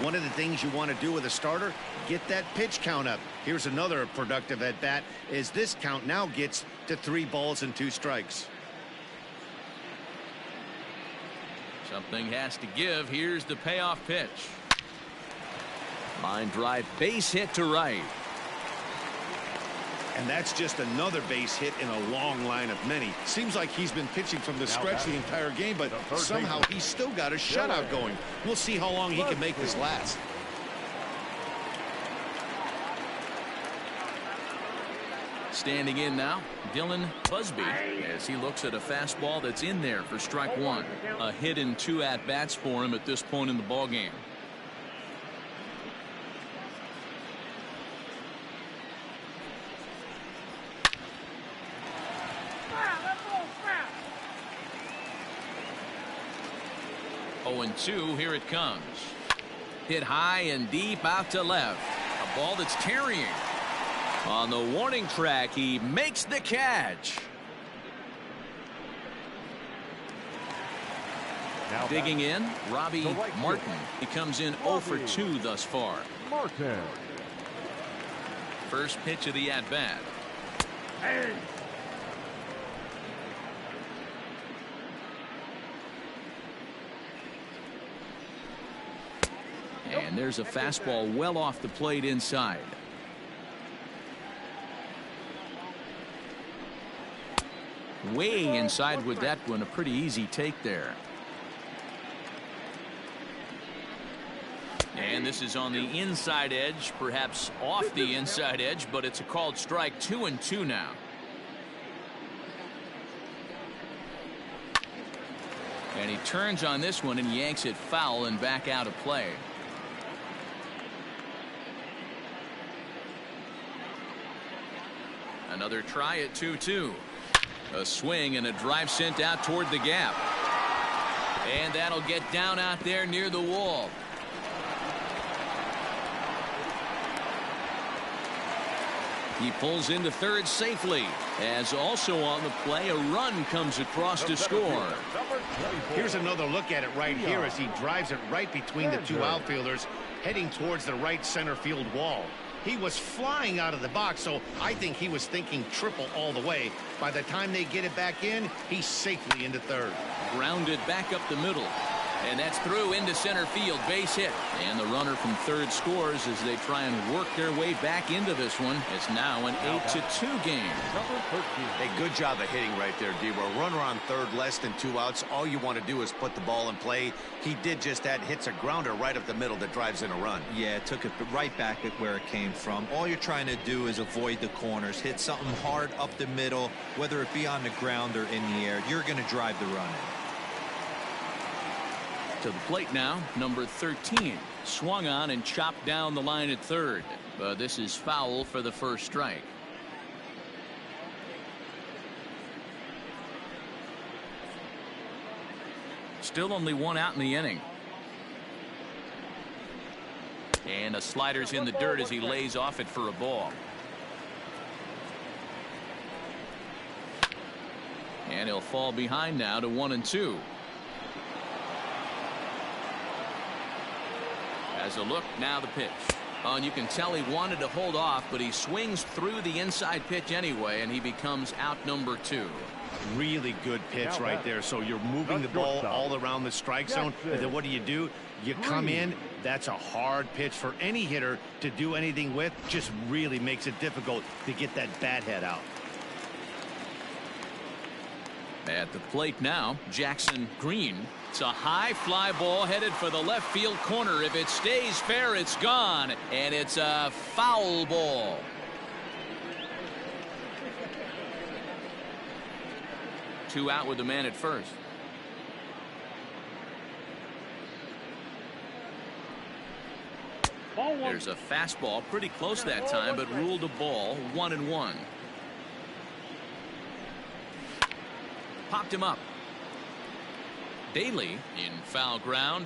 Speaker 3: One of the things you want to do with a starter, get that pitch count up. Here's another productive at bat as this count now gets to 3 balls and 2 strikes.
Speaker 2: Something has to give. Here's the payoff pitch. Line drive, base hit to right.
Speaker 3: And that's just another base hit in a long line of many. Seems like he's been pitching from the stretch the entire game, but somehow he's still got a shutout going. We'll see how long he can make this last.
Speaker 2: Standing in now, Dylan Busby, as he looks at a fastball that's in there for strike 1. A hit in 2 at-bats for him at this point in the ballgame. And 2, here it comes. Hit high and deep out to left. A ball that's carrying. On the warning track, he makes the catch. Now digging in, Robbie Martin. He comes in 0 for 2 thus far.
Speaker 4: Martin.
Speaker 2: First pitch of the at-bat. And there's a fastball well off the plate inside. Way inside with that one. A pretty easy take there. And this is on the inside edge, perhaps off the inside edge, but it's a called strike. 2-2 now. And he turns on this one and yanks it foul and back out of play. Another try at 2-2. A swing and a drive sent out toward the gap. And that'll get down out there near the wall. He pulls into third safely, as also on the play a run comes across to score.
Speaker 3: Here's another look at it right here as he drives it right between the 2 outfielders, heading towards the right center field wall. He was flying out of the box, so I think he was thinking triple all the way. By the time they get it back in, he's safely into third.
Speaker 2: Grounded back up the middle. And that's through into center field, base hit. And the runner from third scores as they try and work their way back into this one. It's now an 8-2 game.
Speaker 3: Hey, good job of hitting right there, D. A runner on third, less than 2 outs. All you want to do is put the ball in play. He did just that, hits a grounder right up the middle that drives in a run.
Speaker 5: Yeah, took it right back at where it came from. All you're trying to do is avoid the corners, hit something hard up the middle, whether it be on the ground or in the air. You're going to drive the run in.
Speaker 2: To the plate now, number 13. Swung on and chopped down the line at third. But this is foul for the first strike. Still only 1 out in the inning. And a slider's in the dirt as he lays off it for a ball. And he'll fall behind now to 1-2. As a look, now the pitch. And you can tell he wanted to hold off, but he swings through the inside pitch anyway, and he becomes out number 2.
Speaker 3: Really good pitch right there. So you're moving the ball all around the strike zone. And then what do? You come in. That's a hard pitch for any hitter to do anything with. Just really makes it difficult to get that bat head out.
Speaker 2: At the plate now, Jackson Green. It's a high fly ball headed for the left field corner. If it stays fair, it's gone. And it's a foul ball. Two out with the man at first. There's a fastball pretty close that time, but ruled a ball. 1-1. Popped him up. Daly in foul ground.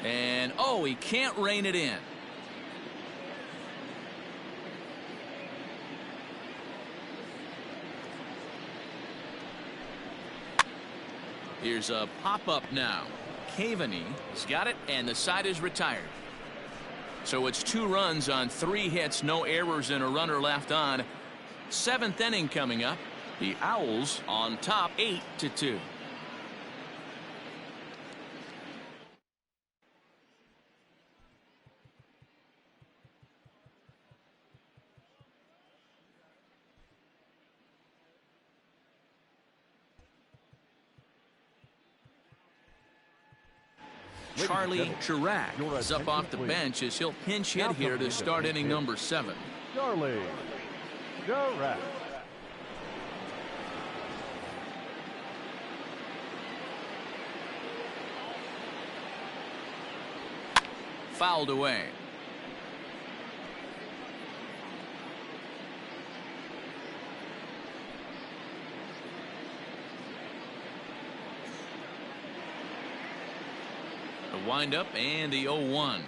Speaker 2: And oh, he can't rein it in. Here's a pop-up now. Cavaney's got it, and the side is retired. So it's 2 runs on 3 hits, no errors, and a runner left on. 7th inning coming up. The Owls on top 8-2. Charlie Chirac is up off the bench as he'll pinch hit here to start inning number 7.
Speaker 4: Charlie Chirac.
Speaker 2: Fouled away. The windup and the 0-1.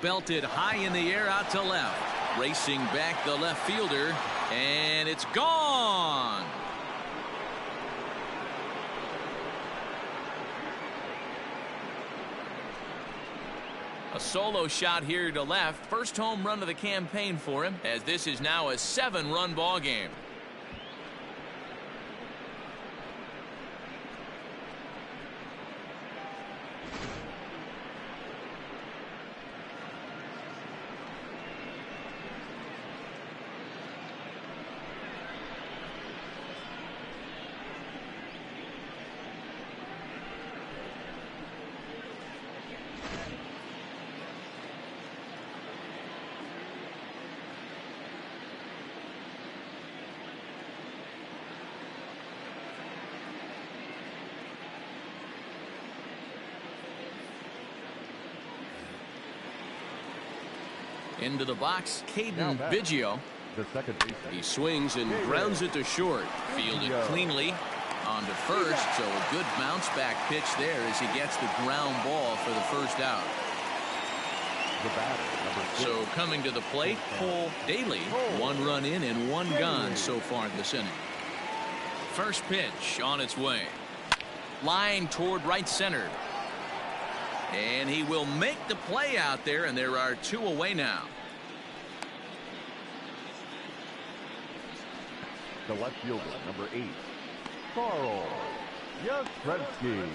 Speaker 2: Belted high in the air out to left. Racing back the left fielder, and it's gone. A solo shot here to left. First home run of the campaign for him, as this is now a 7-run ball game. Into the box, Caden Biggio.
Speaker 4: The second baseman.
Speaker 7: He swings and grounds it to short.
Speaker 2: Fielded cleanly on to first, so a good bounce back pitch there as he gets the ground ball for the first out.
Speaker 4: The batter, number 6.
Speaker 2: So coming to the plate, Cole Daly. 1 run in and 1 gone so far this inning. First pitch on its way. Line toward right center. And he will make the play out there, and there are 2 away now.
Speaker 4: The left fielder, number 8, Carl Yastrzemski.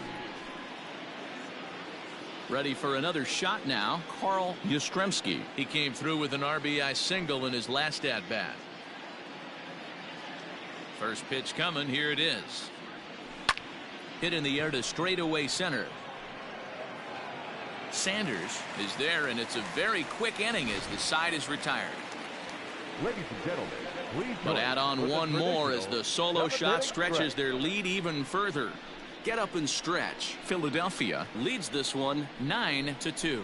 Speaker 2: Ready for another shot now, Carl Yastrzemski. He came through with an RBI single in his last at-bat. First pitch coming, here it is. Hit in the air to straightaway center. Sanders is there, and it's a very quick inning as the side is retired.
Speaker 4: Ladies and gentlemen, please
Speaker 2: but add on 1 more as the solo shot stretches their lead even further. Get up and stretch. Philadelphia leads this one 9-2.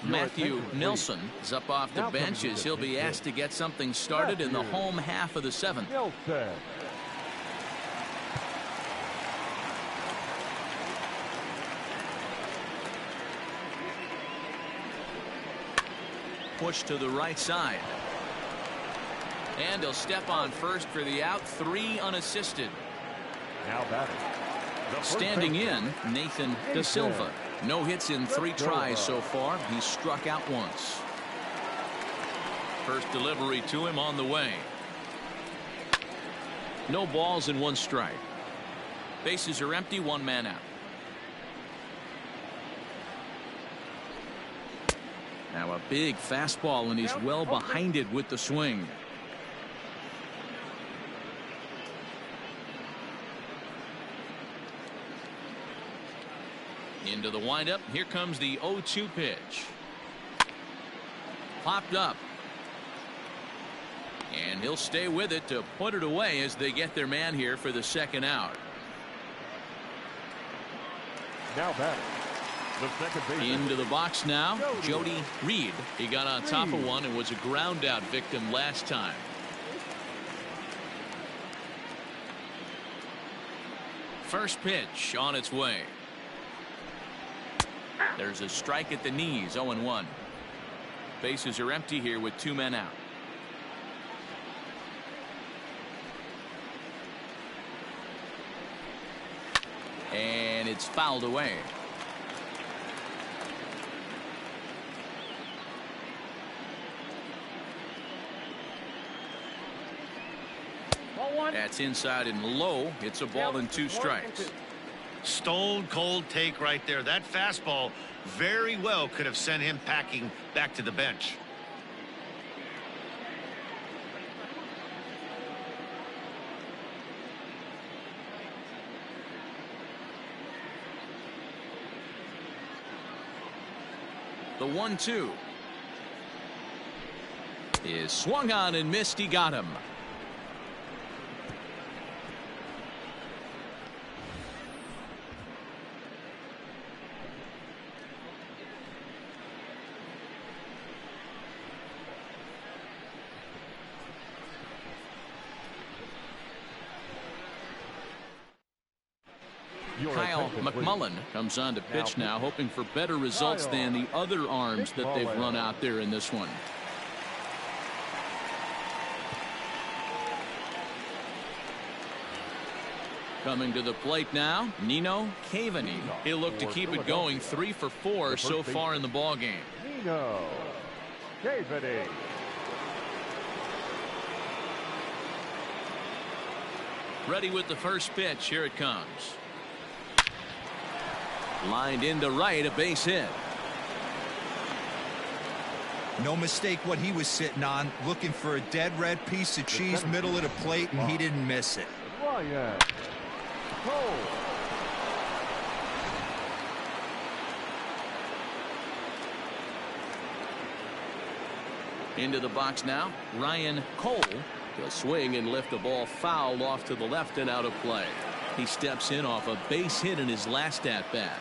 Speaker 2: Matthew Nelson is up off the bench as he'll be asked to get something started in the home half of the 7th.
Speaker 4: Nelson.
Speaker 2: push to the right side. And he'll step on first for the out. 3 unassisted.
Speaker 4: Now batting.
Speaker 2: Standing in, Nathan Da Silva. No hits in 3 tries so far. He's struck out once. First delivery to him on the way. No balls and 1 strike. Bases are empty, 1 man out. Now a big fastball, and he's well behind it with the swing. Into the windup. Here comes the 0-2 pitch. Popped up. And he'll stay with it to put it away as they get their man here for the second out.
Speaker 4: Now batting. The second baseman.
Speaker 2: Into the box now, Jody Reed. He got on top of one and was a ground out victim last time. First pitch on its way. There's a strike at the knees. 0-1. Bases are empty here with 2 men out. And it's fouled away. That's inside and low. It's a ball and 2 strikes.
Speaker 3: Stone cold take right there. That fastball very well could have sent him packing back to the bench.
Speaker 2: The 1-2 is swung on and missed. He got him. Kyle McMullen comes on to pitch now, hoping for better results than the other arms that they've run out there in this one. Coming to the plate now, Ncaa. He'll look to keep it going. 3 for 4 so far in the ball game.
Speaker 4: Ncaa.
Speaker 2: Ready with the first pitch. Here it comes. Lined into right, a base hit.
Speaker 5: No mistake what he was sitting on, looking for a dead red piece of cheese middle of the plate, and he didn't miss it.
Speaker 4: Ryan Cole.
Speaker 2: Into the box now, Ryan Cole. He'll swing and lift the ball foul off to the left and out of play. He steps in off a base hit in his last at bat.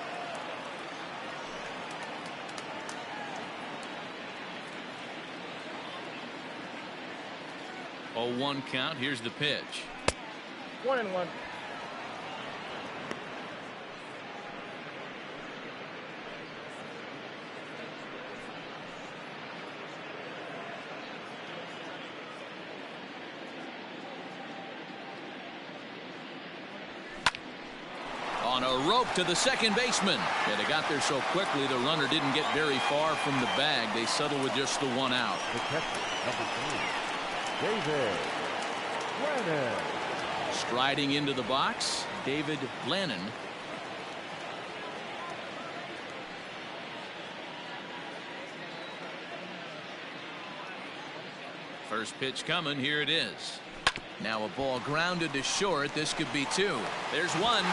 Speaker 2: 0-1 count. Here's the pitch.
Speaker 6: 1-1.
Speaker 2: On a rope to the second baseman. Yeah, they got there so quickly the runner didn't get very far from the bag. They settled with just the 1 out.
Speaker 4: The catcher, number 3, David Brennan.
Speaker 2: Striding into the box, David Brennan. First pitch coming. Here it is. Now a ball grounded to short. This could be 2. There's 1.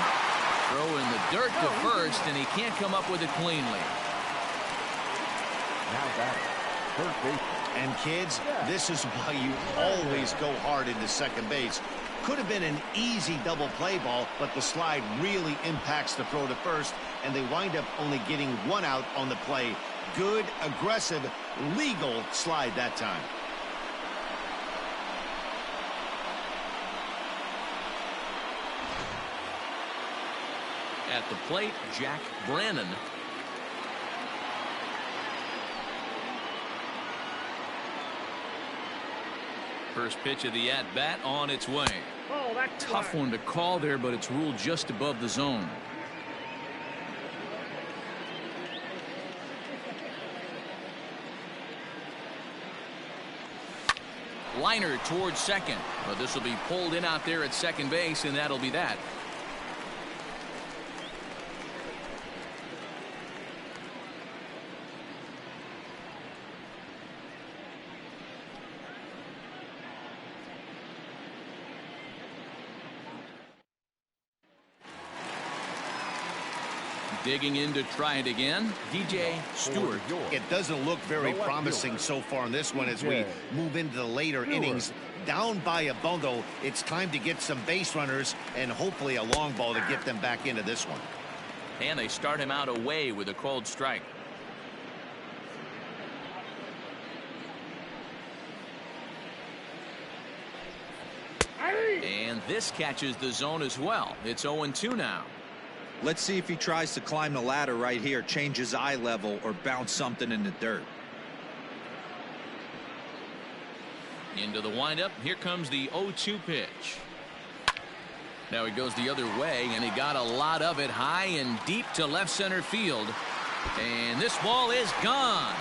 Speaker 2: Throw in the dirt to first, and he can't come up with it cleanly.
Speaker 4: Now back, first base.
Speaker 3: And kids, this is why you always go hard into second base. Could have been an easy double play ball, but the slide really impacts the throw to first, and they wind up only getting 1 out on the play. Good, aggressive, legal slide that time.
Speaker 2: At the plate, Jack Brannon. First pitch of the at-bat on its way.
Speaker 6: Oh, that's
Speaker 2: Tough one to call there, but it's ruled just above the zone. Liner towards second, but this will be pulled in out there at second base, and that'll be that. Digging in to try it again, DJ Stewart.
Speaker 3: It doesn't look very promising so far in this one as we move into the later innings. Down by a bundle, it's time to get some base runners and hopefully a long ball to get them back into this one.
Speaker 2: And they start him out away with a called strike. And this catches the zone as well. It's 0-2 now.
Speaker 5: Let's see if he tries to climb the ladder right here, change his eye level, or bounce something in the dirt.
Speaker 2: Into the windup. Here comes the 0-2 pitch. Now he goes the other way, and he got a lot of it high and deep to left center field. And this ball is gone.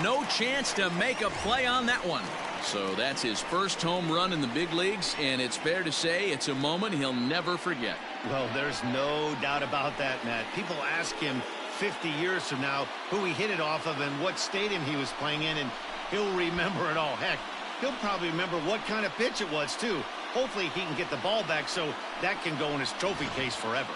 Speaker 2: No chance to make a play on that one. So that's his first home run in the big leagues, and it's fair to say it's a moment he'll never forget.
Speaker 3: Well, there's no doubt about that, Matt. People ask him 50 years from now who he hit it off of and what stadium he was playing in, and he'll remember it all. Heck, he'll probably remember what kind of pitch it was, too. Hopefully he can get the ball back so that can go in his trophy case forever.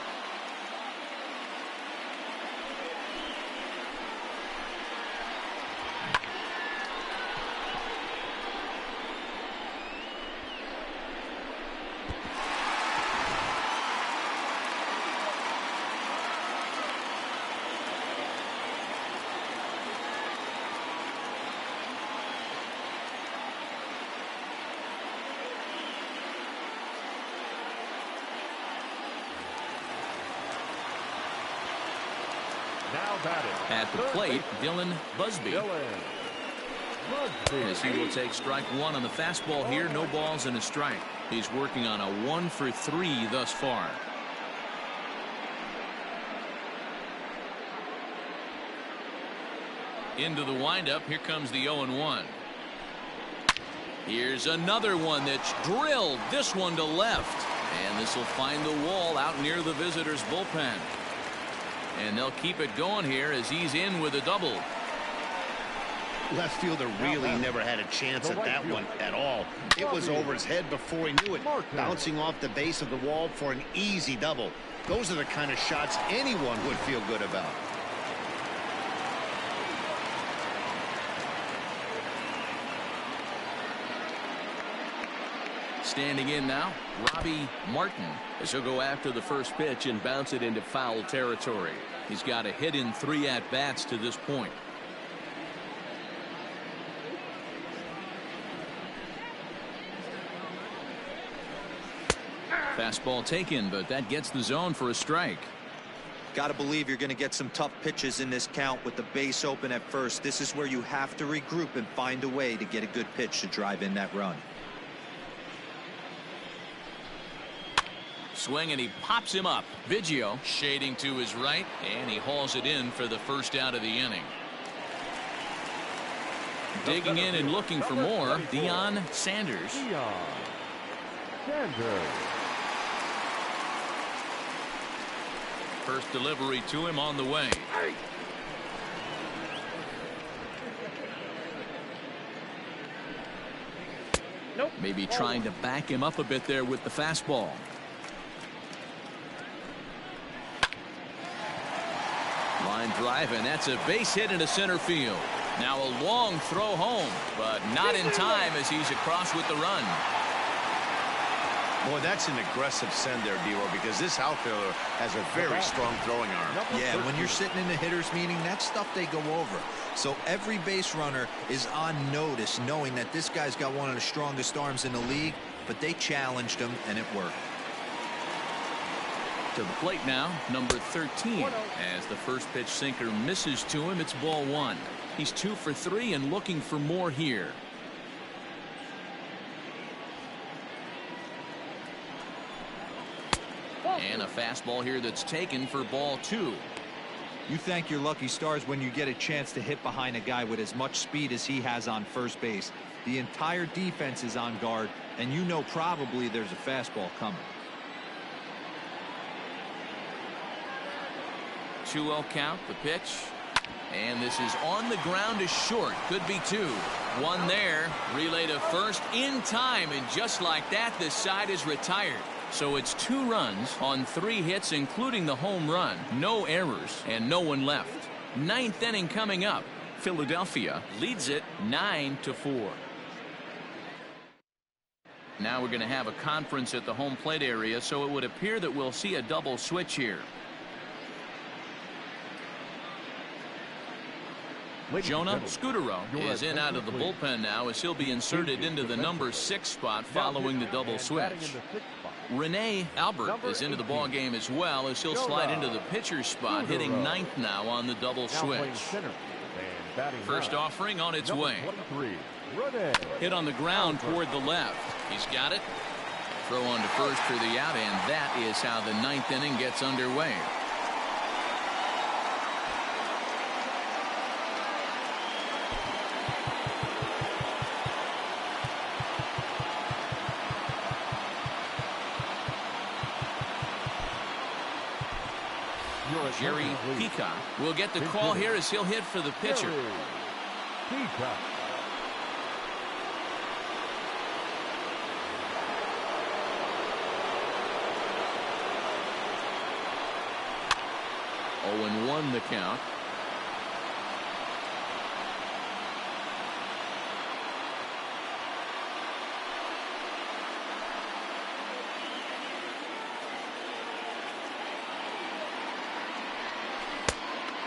Speaker 2: At the plate, Dylan Busby. As he will take strike one on the fastball here. No balls and a strike. He's working on a 1-for-3 thus far. Into the windup. Here comes the 0-1. Here's another one that's drilled. This one to left. And this will find the wall out near the visitors' bullpen. And they'll keep it going here as he's in with a double.
Speaker 3: Left fielder really never had a chance at that one at all. It was over his head before he knew it. Bouncing off the base of the wall for an easy double. Those are the kind of shots anyone would feel good about.
Speaker 2: Standing in now, Robbie Martin, as he'll go after the first pitch and bounce it into foul territory. He's got a hit in 3 at-bats to this point. Fastball taken, but that gets the zone for a strike.
Speaker 5: Got to believe you're going to get some tough pitches in this count with the base open at first. This is where you have to regroup and find a way to get a good pitch to drive in that run.
Speaker 2: Swing, and he pops him up. Biggio shading to his right, and he hauls it in for the first out of the inning. Digging in and looking for more, Deion Sanders. First delivery to him on the way.
Speaker 6: Nope.
Speaker 2: Maybe trying to back him up a bit there with the fastball. Line drive, and that's a base hit into center field. Now a long throw home, but not in time as he's across with the run.
Speaker 3: Boy, that's an aggressive send there, D-Roy, because this outfielder has a very strong throwing arm.
Speaker 5: Yeah, when you're sitting in the hitter's meeting, that's stuff they go over. So every base runner is on notice, knowing that this guy's got one of the strongest arms in the league, but they challenged him, and it worked.
Speaker 2: To the plate now, number 13. As the first pitch sinker misses to him, it's ball 1. He's 2 for 3 and looking for more here. And a fastball here that's taken for ball 2.
Speaker 5: You thank your lucky stars when you get a chance to hit behind a guy with as much speed as he has on first base. The entire defense is on guard, and you know probably there's a fastball coming.
Speaker 2: 2-0 count, the pitch. And this is on the ground to short. Could be 2. 1 there. Relay to first in time, and just like that, the side is retired. So it's 2 runs on 3 hits, including the home run. No errors and no one left. 9th inning coming up. Philadelphia leads it 9-4. Now we're going to have a conference at the home plate area, so it would appear that we'll see a double switch here. Jonah Scudero is in out of the bullpen now, as he'll be inserted into the number 6 spot following the double switch. Rene Albert is into the ball game as well, as he'll slide into the pitcher's spot, hitting 9th now on the double switch. First offering on its way. Hit on the ground toward the left. He's got it. Throw on to first for the out, and that is how the 9th inning gets underway. Jerry Ncaa will get the call here as he'll hit for the pitcher. Oh, and 1 the count.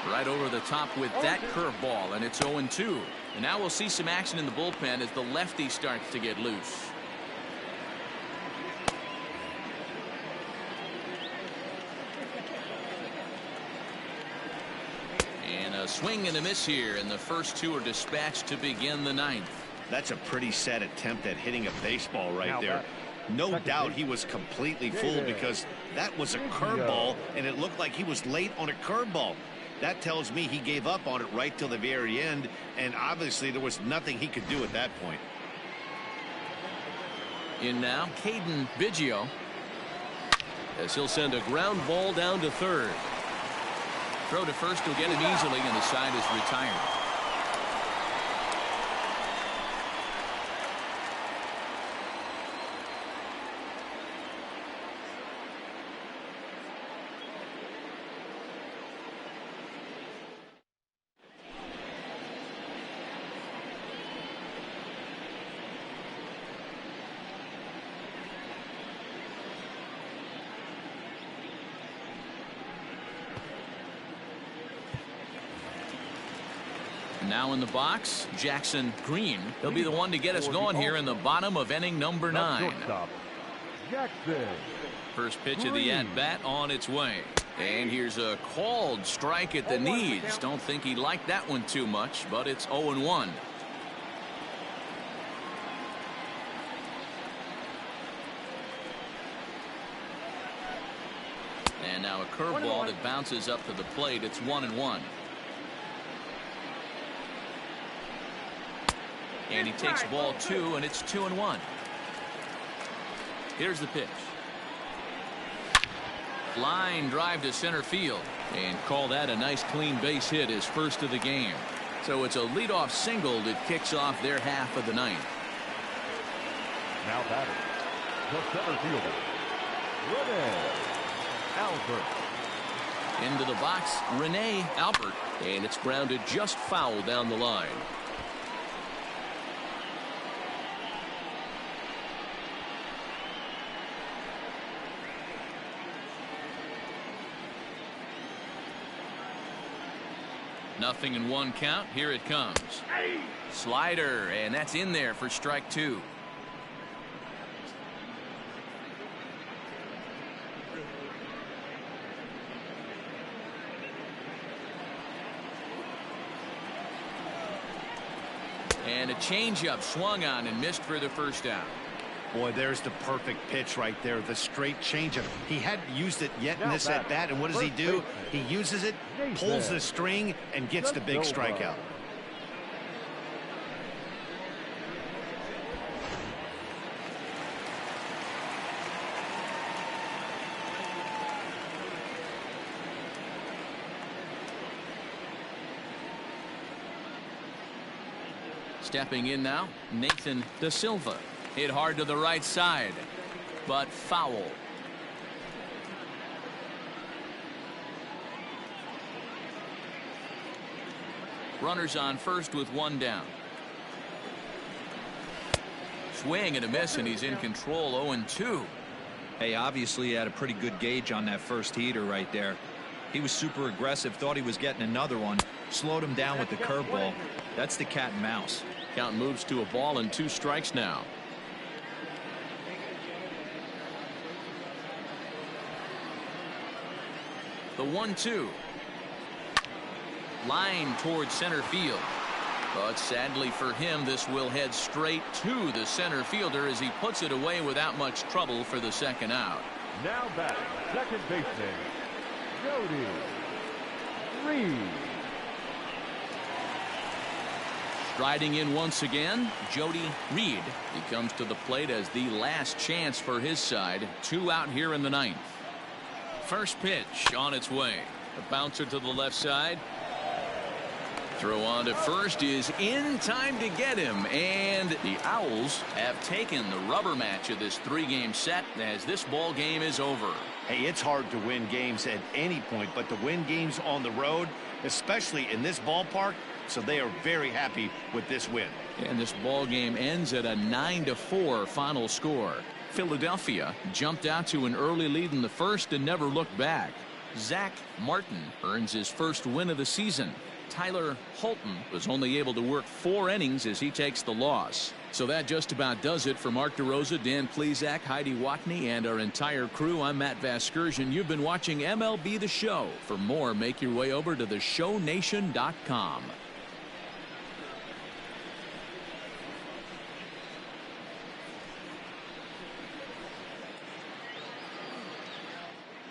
Speaker 2: Right over the top with that curveball, and it's 0-2. And now we'll see some action in the bullpen as the lefty starts to get loose. And a swing and a miss here, and the first 2 are dispatched to begin the 9th.
Speaker 3: That's a pretty sad attempt at hitting a baseball right there. No doubt he was completely fooled, because that was a curveball, and it looked like he was late on a curveball. That tells me he gave up on it right till the very end, and obviously there was nothing he could do at that point.
Speaker 2: In now, Caden Biggio, as he'll send a ground ball down to third. Throw to first will get it easily, and the side is retired. Now in the box, Jackson Green. He'll be the one to get us going here in the bottom of inning number 9. First pitch of the at-bat on its way. And here's a called strike at the knees. Don't think he liked that one too much, but it's 0-1. And now a curveball that bounces up to the plate. It's 1-1. And he takes ball 2, and it's 2-1. Here's the pitch. Line drive to center field, and call that a nice clean base hit, his first of the game. So it's a leadoff single that kicks off their half of the 9th.
Speaker 4: Now batting, the center fielder, Rene Albert.
Speaker 2: Into the box, Rene Albert, and it's grounded just foul down the line. Nothing in 1 count. Here it comes. Slider, and that's in there for strike 2. And a changeup swung on and missed for the first out.
Speaker 3: Boy, there's the perfect pitch right there, the straight changeup. He hadn't used it yet in this at bat, and what does he do? He uses it, pulls the string, and gets the big strikeout.
Speaker 2: Stepping in now, Nathan Da Silva. Hit hard to the right side, but foul. Runners on first with one down. Swing and a miss, and he's in control. 0-2.
Speaker 5: Hey, obviously he had a pretty good gauge on that first heater right there. He was super aggressive, thought he was getting another one, slowed him down with the curveball. That's the cat and mouse.
Speaker 2: Count moves to a ball and 2 strikes now. The 1-2. Line towards center field. But sadly for him, this will head straight to the center fielder as he puts it away without much trouble for the second out.
Speaker 4: Now back, second baseman, Jody Reed.
Speaker 2: Striding in once again, Jody Reed. He comes to the plate as the last chance for his side. 2 out here in the 9th. First pitch on its way. A bouncer to the left side. Throw on to first is in time to get him, and the Owls have taken the rubber match of this 3-game set as this ball game is over.
Speaker 3: Hey, it's hard to win games at any point, but to win games on the road, especially in this ballpark, so they are very happy with this win.
Speaker 2: And this ball game ends at a 9-4 final score. Philadelphia jumped out to an early lead in the first and never looked back. Zach Martin earns his first win of the season. Tyler Holton was only able to work 4 innings as he takes the loss. So that just about does it for Mark DeRosa, Dan Plesac, Heidi Watney, and our entire crew. I'm Matt Vasgersian. You've been watching MLB The Show. For more, make your way over to theshownation.com.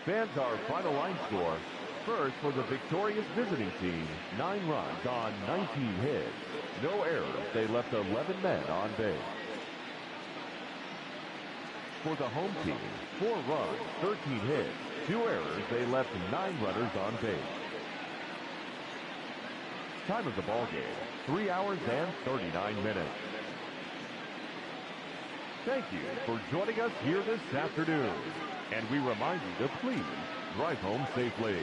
Speaker 4: Fans, our final line score. First, for the victorious visiting team, 9 runs on 19 hits. No errors. They left 11 men on base. For the home team, 4 runs, 13 hits. 2 errors. They left 9 runners on base. Time of the ball game, 3 hours and 39 minutes. Thank you for joining us here this afternoon. And we remind you to please drive home safely.